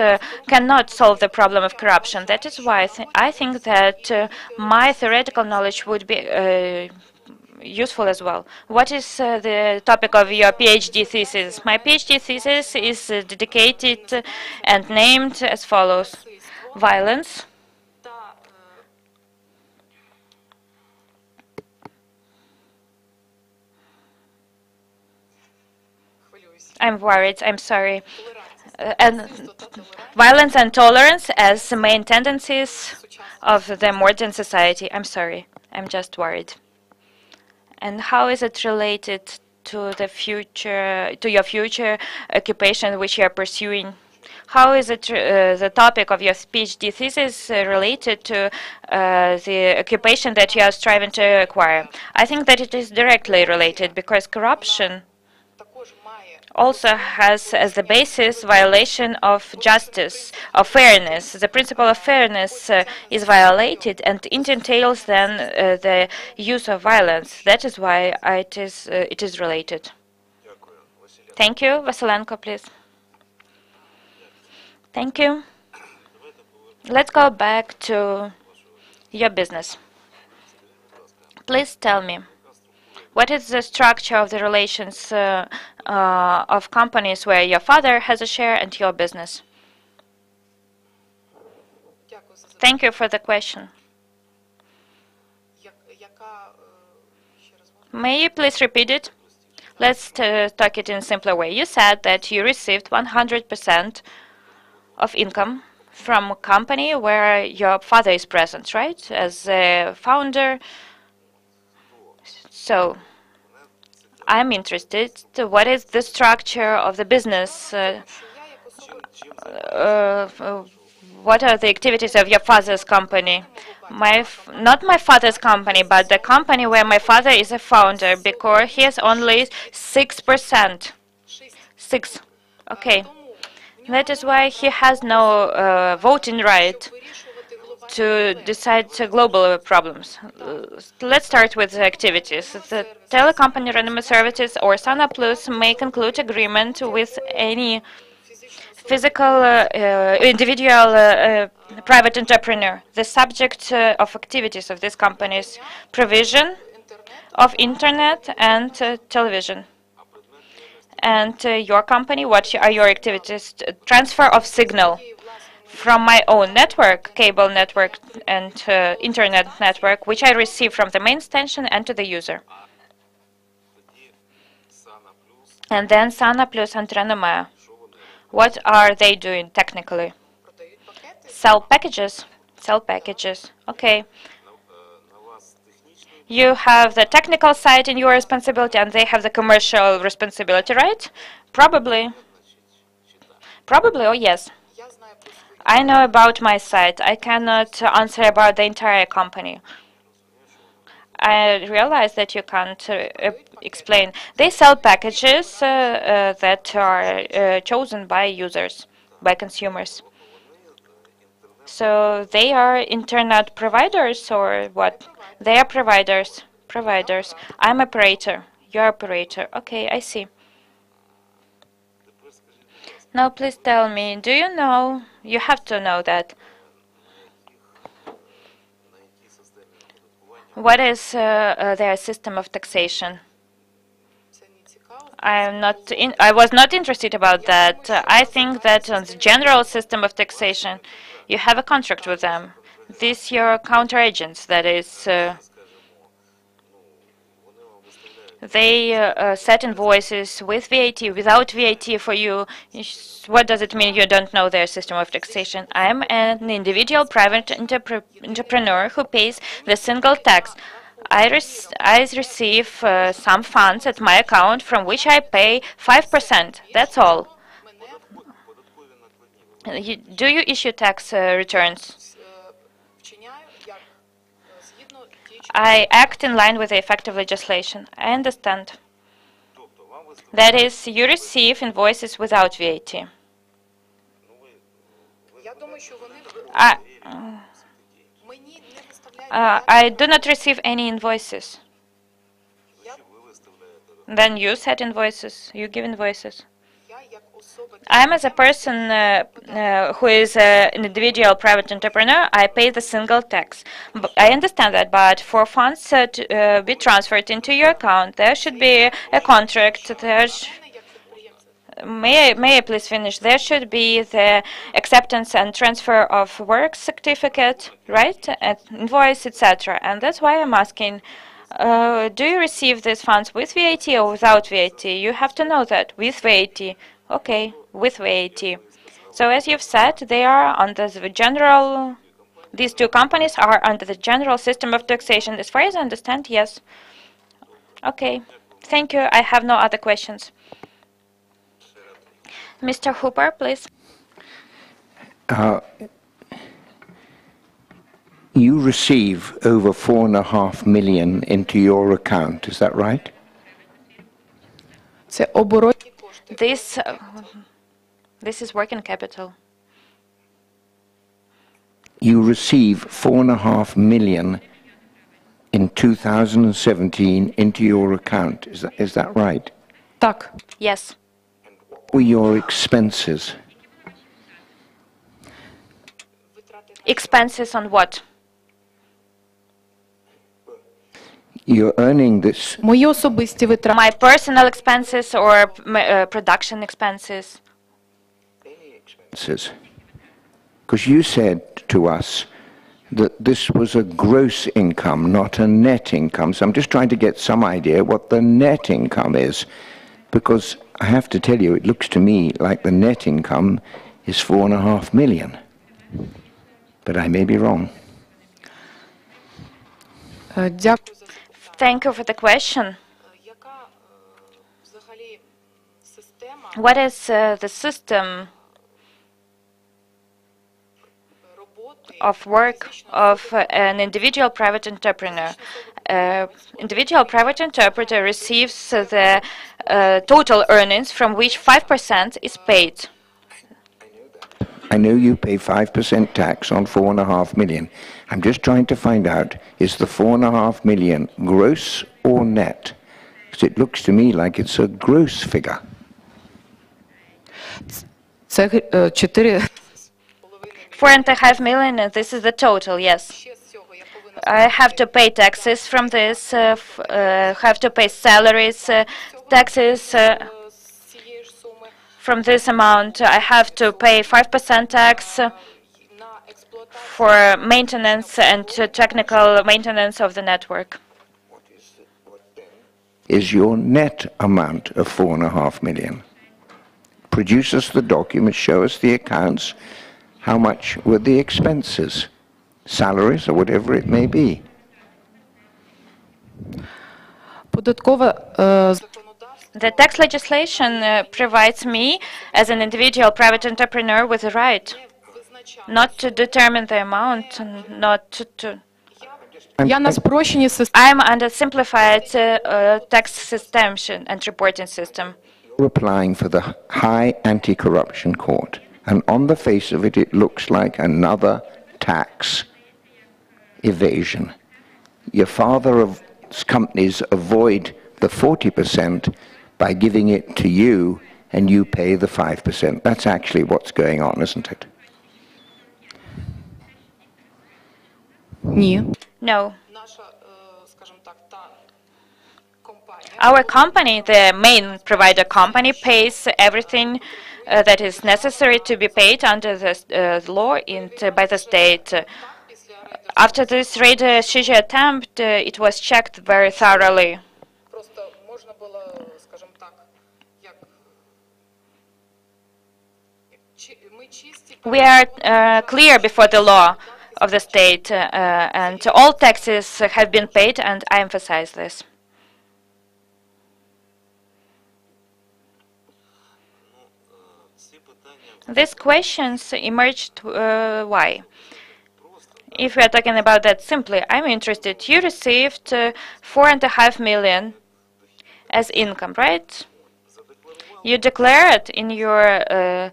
cannot solve the problem of corruption. That is why I think that my theoretical knowledge would be useful as well. What is the topic of your PhD thesis? My PhD thesis is dedicated and named as follows: violence, I'm worried, I'm sorry. And violence and tolerance as the main tendencies of the modern society. I'm sorry, I'm just worried. And how is it related to the future, to your future occupation which you are pursuing? How is it the topic of your PhD thesis related to the occupation that you are striving to acquire? I think that it is directly related because corruption also has as the basis violation of justice, of fairness. The principle of fairness is violated, and it entails then the use of violence. That is why it is related. Thank you. Vasilenko, please. Thank you. Let's go back to your business. Please tell me, what is the structure of the relations of companies where your father has a share and your business? Thank you for the question. May you please repeat it? Let's talk it in a simpler way. You said that you received 100% of income from a company where your father is present, right? As a founder. So, I'm interested. What is the structure of the business? What are the activities of your father's company? Not my father's company, but the company where my father is a founder, because he has only 6%. 6. Okay. That is why he has no voting right to decide global problems. Let's start with the activities. The telecompany Renome Services or Sana Plus may conclude agreement with any physical, individual, private entrepreneur. The subject of activities of these companies: provision of internet and television. And your company, what are your activities? Transfer of signal from my own network, cable network and internet network, which I receive from the main station and to the user. And then Sana plus and ГРМЕ. What are they doing technically? Sell packages. Sell packages. Okay. You have the technical side in your responsibility, and they have the commercial responsibility, right? Probably. Probably, oh yes. I know about my side. I cannot answer about the entire company. I realize that you can't explain. They sell packages that are chosen by users, by consumers. So they are internet providers or what? They are providers. Providers. I'm operator. You're operator. Okay, I see. Now please tell me, do you know, you have to know that, what is their system of taxation? I was not interested about that. I think that on the general system of taxation, you have a contract with them. These your counteragents, that is, they set invoices with VAT, without VAT for you. What does it mean you don't know their system of taxation? I'm an individual private entrepreneur who pays the single tax. I receive some funds at my account from which I pay 5%. That's all. Do you issue tax returns? I act in line with the effective legislation. I understand. That is, you receive invoices without VAT. I do not receive any invoices. Then you set invoices, you give invoices. I'm as a person who is an individual private entrepreneur, I pay the single tax. I understand that, but for funds to be transferred into your account, there should be a contract. May I please finish? There should be the acceptance and transfer of work certificate, right? Invoice, etc. And that's why I'm asking, do you receive these funds with VAT or without VAT? You have to know that, with VAT. Okay, with VAT. So as you've said, they are under the general, these two companies are under the general system of taxation. As far as I understand, yes. Okay, thank you. I have no other questions. Mr. Hooper, please. You receive over 4.5 million into your account, is that right? Це оборотні кошти. This is working capital. You receive 4.5 million in 2017 into your account, is that right? Так. Yes. What were your expenses? Expenses on what? You're earning this. Мої особисті витрати. My personal expenses or production expenses? Because you said to us that this was a gross income, not a net income. So I'm just trying to get some idea what the net income is. Because I have to tell you, it looks to me like the net income is 4.5 million. But I may be wrong. Дякую. Thank you for the question. What is the system of work of an individual private entrepreneur? Individual private entrepreneur receives the total earnings from which 5% is paid. I know you pay 5% tax on 4.5 million. I'm just trying to find out, is the 4.5 million gross or net? Because it looks to me like it's a gross figure. Це 4.5 million, this is the total, yes. I have to pay taxes from this, have to pay salaries, taxes from this amount. I have to pay 5% tax. for maintenance and technical maintenance of the network. Is your net amount of 4.5 million. Produce us the documents, show us the accounts, how much were the expenses, salaries or whatever it may be. Податкове The tax legislation provides me, as an individual private entrepreneur, with the right not to determine the amount, not to. я на спрощеній системі. I'm under simplified tax system and reporting system. You're applying for the High Anti-Corruption Court, and on the face of it, it looks like another tax evasion. Your father's companies avoid the 40% by giving it to you, and you pay the 5%. That's actually what's going on, isn't it? Ні. No. Our company, the main provider company, pays everything that is necessary to be paid under the law by the state. After this raid seizure attempt, it was checked very thoroughly. We are clear before the law of the state, and all taxes have been paid, and I emphasize this. These questions emerged why? If we are talking about that simply, I'm interested. You received 4.5 million as income, right? You declared in your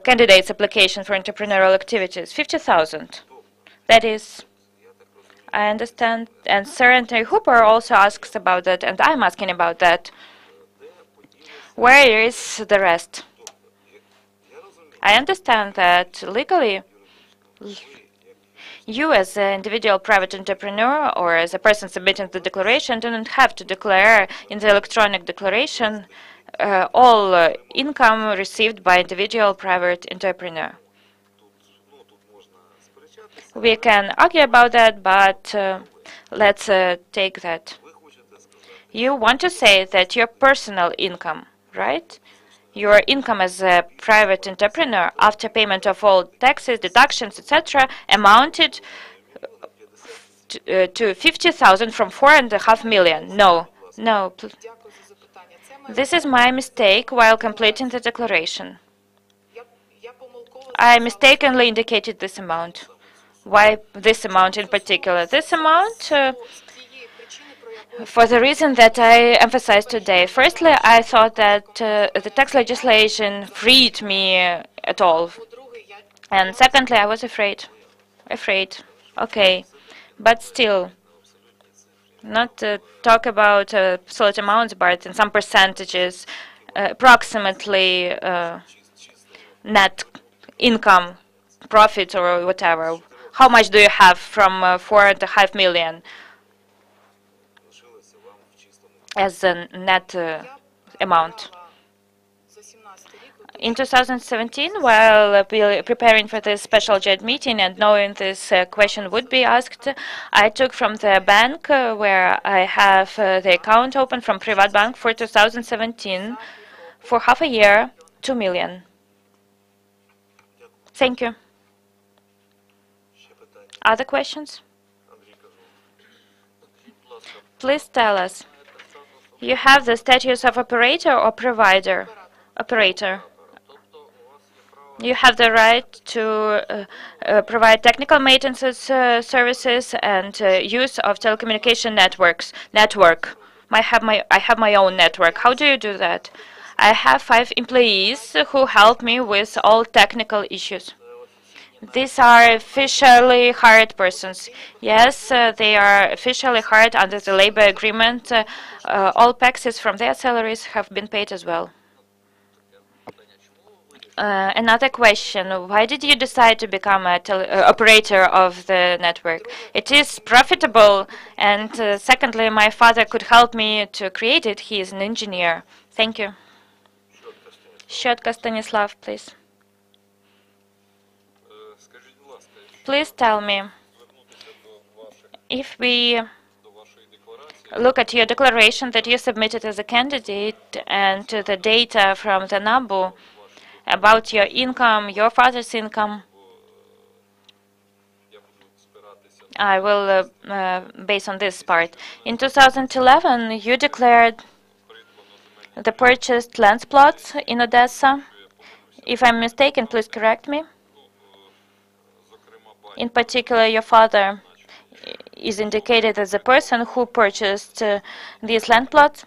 candidate's application for entrepreneurial activities 50,000. That is, I understand. And Senator Hooper also asks about that, and I'm asking about that. Where is the rest? I understand that legally, you as an individual private entrepreneur or as a person submitting the declaration don't have to declare in the electronic declaration all income received by individual private entrepreneur. We can argue about that, but let's take that. You want to say that your personal income, right? Your income as a private entrepreneur after payment of all taxes, deductions, etc., amounted to 50,000 from 4.5 million. No, no. This is my mistake while completing the declaration. I mistakenly indicated this amount. Why this amount in particular? This amount, for the reason that I emphasized today. Firstly, I thought that the tax legislation freed me at all. And secondly, I was afraid. Okay. But still, not to talk about absolute amounts, but in some percentages, approximately net income, profit or whatever. How much do you have from 4.5 million? As a net amount. In 2017, while preparing for this special JED meeting and knowing this question would be asked, I took from the bank where I have the account open from Privat Bank for 2017 for half a year, 2 million. Thank you. Other questions? Please tell us. You have the status of operator or provider? Operator. You have the right to provide technical maintenance services and use of telecommunication network. I have my own network. How do you do that? I have 5 employees who help me with all technical issues. These are officially hired persons. Yes, they are officially hired under the labor agreement. All taxes from their salaries have been paid as well. Another question. Why did you decide to become an operator of the network? It is profitable, and secondly, my father could help me to create it. He is an engineer. Thank you. Щотка Stanislav, please. Please tell me, if we look at your declaration that you submitted as a candidate and to the data from the NABU about your income, your father's income, I will base on this part. In 2011, you declared the purchased land plots in Odessa. If I'm mistaken, please correct me. In particular, your father is indicated as a person who purchased these land plots.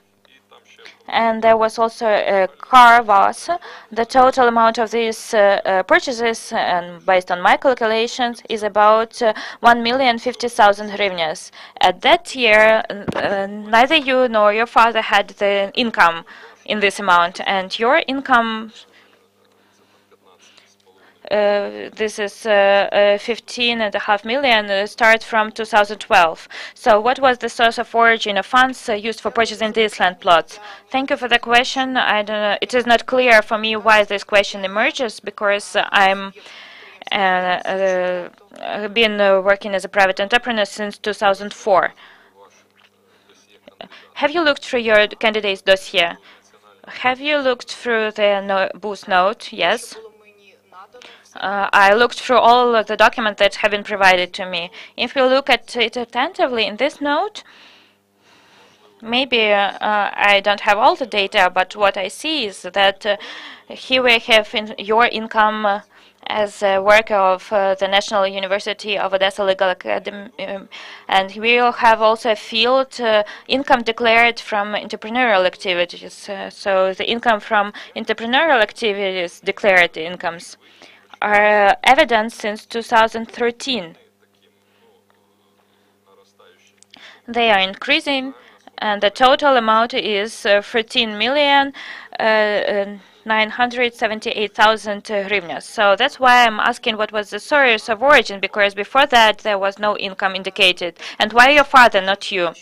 And there was also a car was. The total amount of these purchases, and based on my calculations, is about 1,050,000 hryvnias. At that year, neither you nor your father had the income in this amount, and your income, this is 15.5 million, starts from 2012. So what was the source of origin of funds used for purchasing these land plots? Thank you for the question. I don't know. It is not clear for me why this question emerges, because I'm been working as a private entrepreneur since 2004. Have you looked through your candidate's dossier? Have you looked through the booth note? Yes. I looked through all of the documents that have been provided to me. If you look at it attentively in this note, maybe I don't have all the data, but what I see is that here we have your income as a worker of the National University of Odessa Legal Academy, and we will have also a field income declared from entrepreneurial activities. So the income from entrepreneurial activities, declared incomes, are evident since 2013. They are increasing, and the total amount is 13,978,000 hryvnias. So that's why I'm asking what was the source of origin, because before that there was no income indicated. And why your father, not you?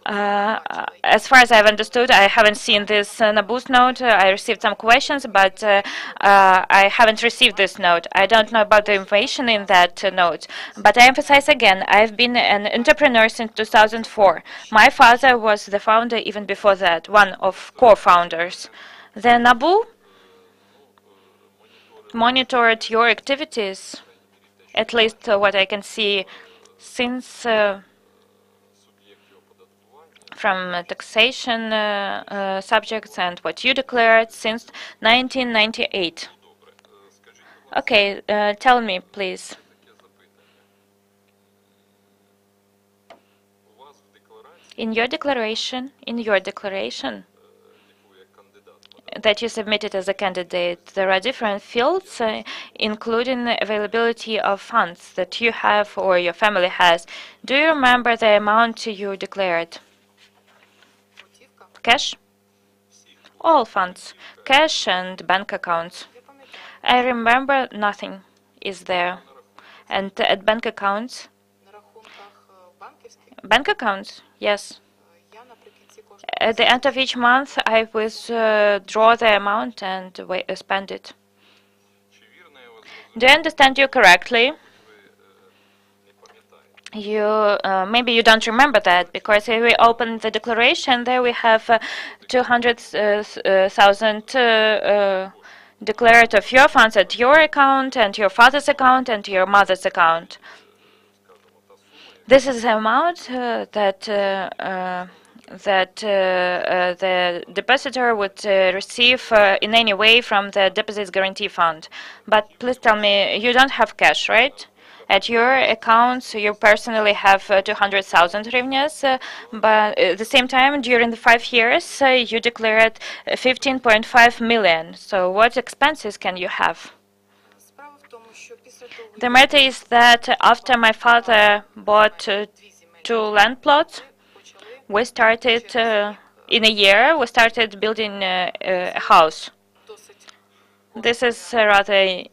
As far as I've understood, I haven't seen this Nabu's note. I received some questions, but I haven't received this note. I don't know about the information in that note. But I emphasize again, I've been an entrepreneur since 2004. My father was the founder even before that, one of co-founders. The Nabu monitored your activities, at least what I can see, since from taxation subjects and what you declared since 1998. Okay, tell me, please. In your declaration that you submitted as a candidate, there are different fields, including availability of funds that you have or your family has. Do you remember the amount you declared? Cash? All funds, cash and bank accounts. I remember nothing is there. And at bank accounts? Bank accounts, yes. At the end of each month, I withdraw the amount and spend it. Do I understand you correctly? You maybe you don't remember that, because if we open the declaration, there we have 200,000 declared of your funds at your account and your father's account and your mother's account. This is the amount that the depositor would receive in any way from the Deposits Guarantee Fund. But please tell me, you don't have cash, right? At your accounts, you personally have 200,000 hryvnias, but at the same time, during the 5 years, you declared 15.5 million. So what expenses can you have? The matter is that after my father bought 2 land plots, we started, in a year, we started building a house. This is a rather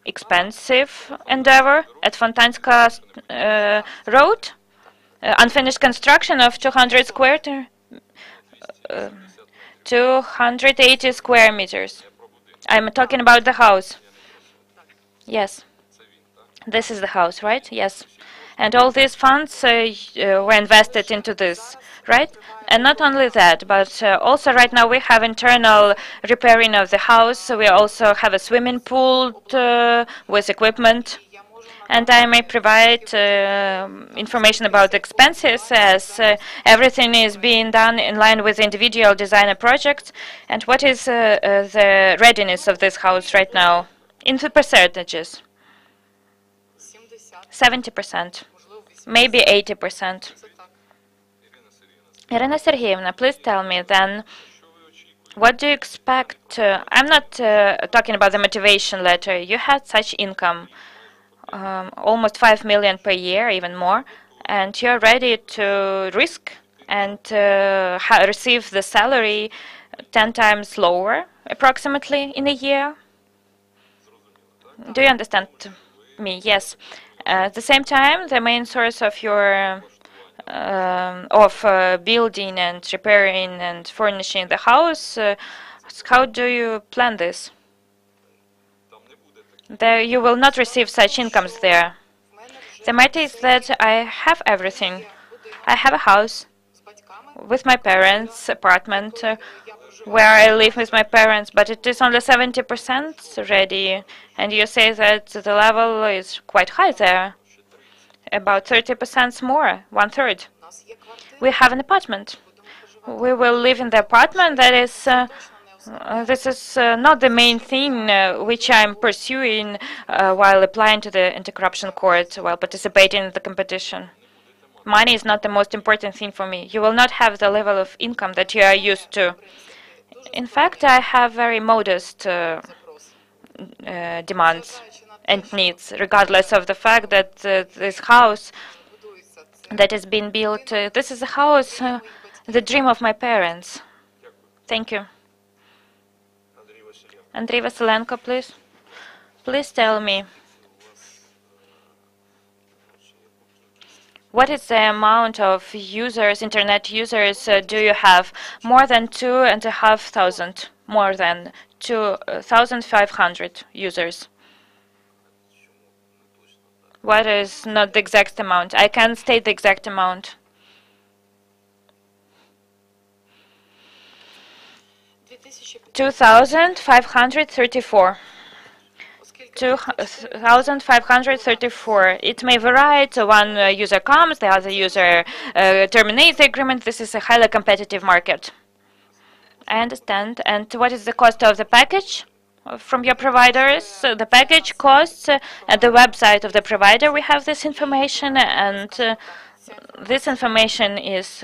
expensive endeavor at Fontanska Road. Unfinished construction of 280 square meters. I'm talking about the house. Yes, This is the house, right? Yes. And all these funds were invested into this, right? And not only that, but also right now we have internal repairing of the house. We also have a swimming pool with equipment. And I may provide information about the expenses, as everything is being done in line with individual designer projects. And what is the readiness of this house right now? In the percentages. 70%, maybe 80%. Irina Sergeyevna, please tell me then, what do you expect? I'm not talking about the motivation letter. You had such income, almost 5 million per year, even more, and you're ready to risk and receive the salary 10 times lower, approximately, in a year? Do you understand me? Yes. At the same time, the main source of your building and repairing and furnishing the house, how do you plan this? There, you will not receive such incomes there. The matter is that I have everything. I have a house with my parents, apartment where I live with my parents, but it is only 70% ready. And you say that the level is quite high there, about 30% more, 1/3. We have an apartment. We will live in the apartment. That is, this is not the main thing which I'm pursuing while applying to the anti-corruption court, while participating in the competition. Money is not the most important thing for me. You will not have the level of income that you are used to. In fact, I have very modest demands and needs, regardless of the fact that this house that is being built, this is a house, the dream of my parents. Thank you. Andrei Vasilenko, please. Please tell me, what is the amount of users, internet users, do you have? More than 2,500, more than 2,500 users. What is not the exact amount? I can't state the exact amount. 2,534. 2,534. It may vary. So one user comes, the other user terminates the agreement. This is a highly competitive market. I understand. And what is the cost of the package from your providers? The package costs at the website of the provider. We have this information, and this information is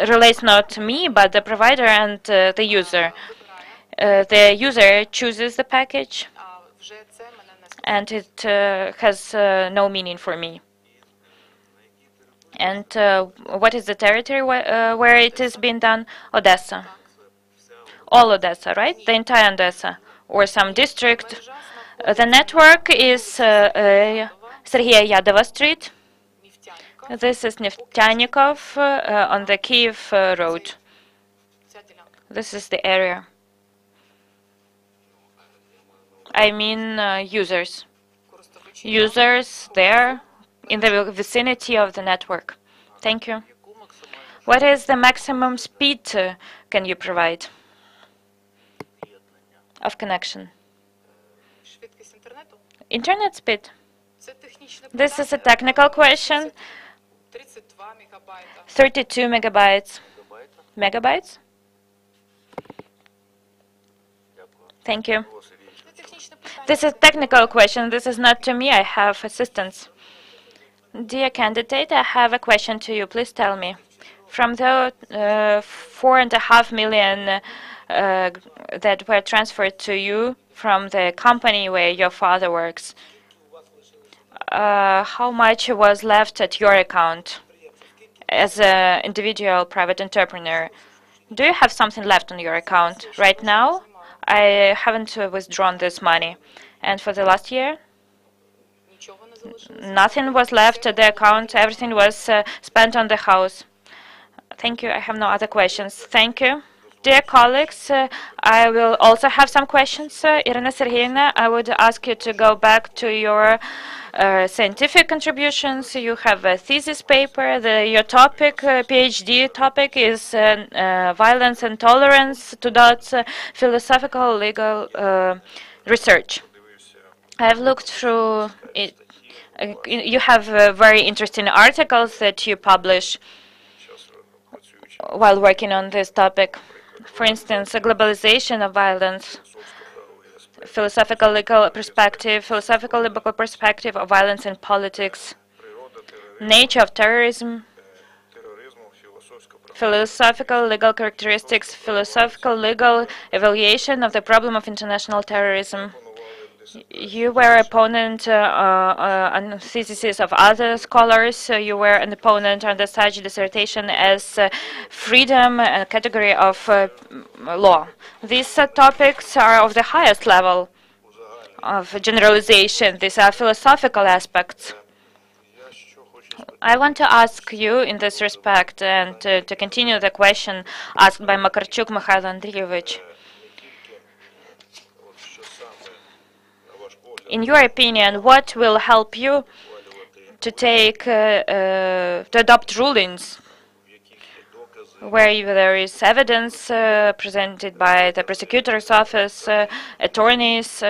relates not to me, but the provider and the user. The user chooses the package, and it has no meaning for me. And what is the territory where it is being done? Odessa. All Odessa, right? The entire Odessa, or some district. The network is Sergeya Yadova Street. This is Neftenikov on the Kiev road. This is the area. I mean users. Users there in the vicinity of the network. Thank you. What is the maximum speed can you provide of connection? Internet speed. This is a technical question. 32 megabytes. Megabytes? Thank you. This is a technical question. This is not to me. I have assistants. Dear candidate, I have a question to you. Please tell me. From the 4.5 million that were transferred to you from the company where your father works, how much was left at your account as an individual private entrepreneur? Do you have something left on your account right now? I haven't withdrawn this money. And for the last year? Nothing was left at the account. Everything was spent on the house. Thank you. I have no other questions. Thank you. Dear colleagues, I will also have some questions. Irina Sergeyevna, I would ask you to go back to your scientific contributions. You have a thesis paper. Your topic, PhD topic, is violence and tolerance, two dots, philosophical legal research. I have looked through it. You have very interesting articles that you publish while working on this topic. For instance, a globalization of violence, philosophical legal perspective of violence in politics, nature of terrorism, philosophical legal characteristics, philosophical legal evaluation of the problem of international terrorism. You were opponent on theses of other scholars. You were an opponent under such dissertation as freedom, a category of law. These topics are of the highest level of generalization. These are philosophical aspects. I want to ask you in this respect, and to continue the question asked by Makarchuk Mikhail Andreevich. In your opinion, what will help you to adopt rulings where there is evidence presented by the prosecutor's office, attorneys,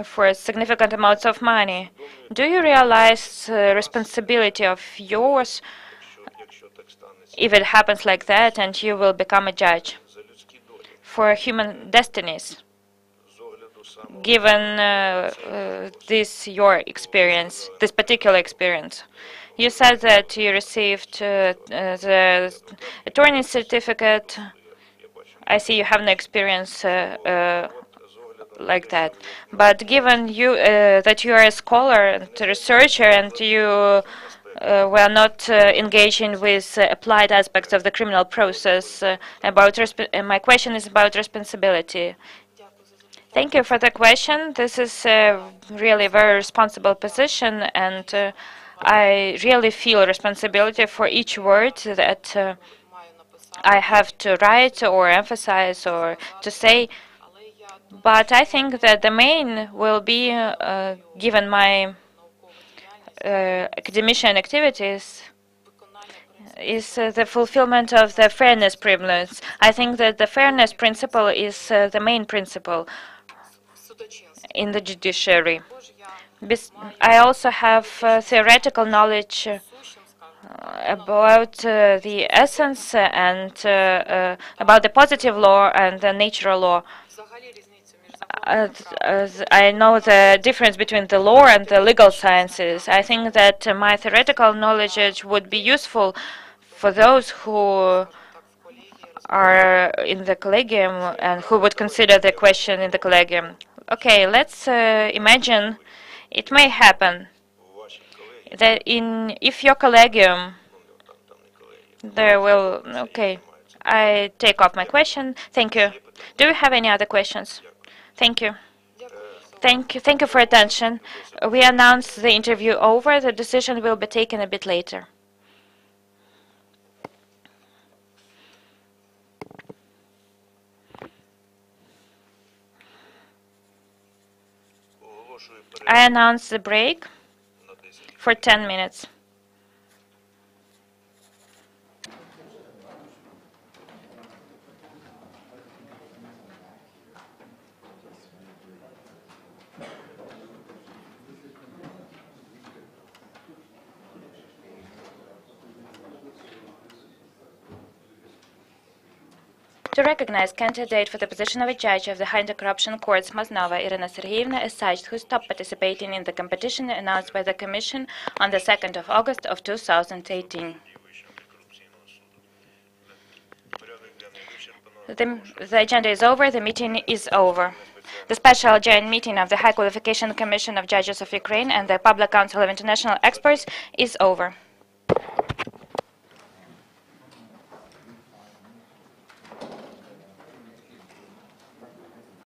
for significant amounts of money? Do you realize responsibility of yours if it happens like that and you will become a judge for human destinies? Given your experience, this particular experience, you said that you received the attorney certificate. I see you have no experience like that. But given that you are a scholar and a researcher, and you were not engaging with applied aspects of the criminal process, my question is about responsibility. Thank you for the question. This is really a very responsible position, and I really feel responsibility for each word that I have to write or emphasize or to say. But I think that the main will be, given my academician activities, is the fulfillment of the fairness principle. I think that the fairness principle is the main principle in the judiciary. I also have theoretical knowledge about the essence and about the positive law and the natural law. I know the difference between the law and the legal sciences. I think that my theoretical knowledge would be useful for those who are in the collegium and who would consider the question in the collegium. Okay, let's imagine it may happen that if your collegium there will... Okay, I take off my question. Thank you. Do you have any other questions? Thank you. Thank you for attention. We announced the interview over. The decision will be taken a bit later. I announce the break for 10 minutes. To recognize candidate for the position of a judge of the High Anti-Corruption Court, Smaznova Irina Sergeyevna, as such, who stopped participating in the competition announced by the Commission on the 2nd of August of 2018. The agenda is over. The meeting is over. The special joint meeting of the High Qualification Commission of Judges of Ukraine and the Public Council of International Experts is over.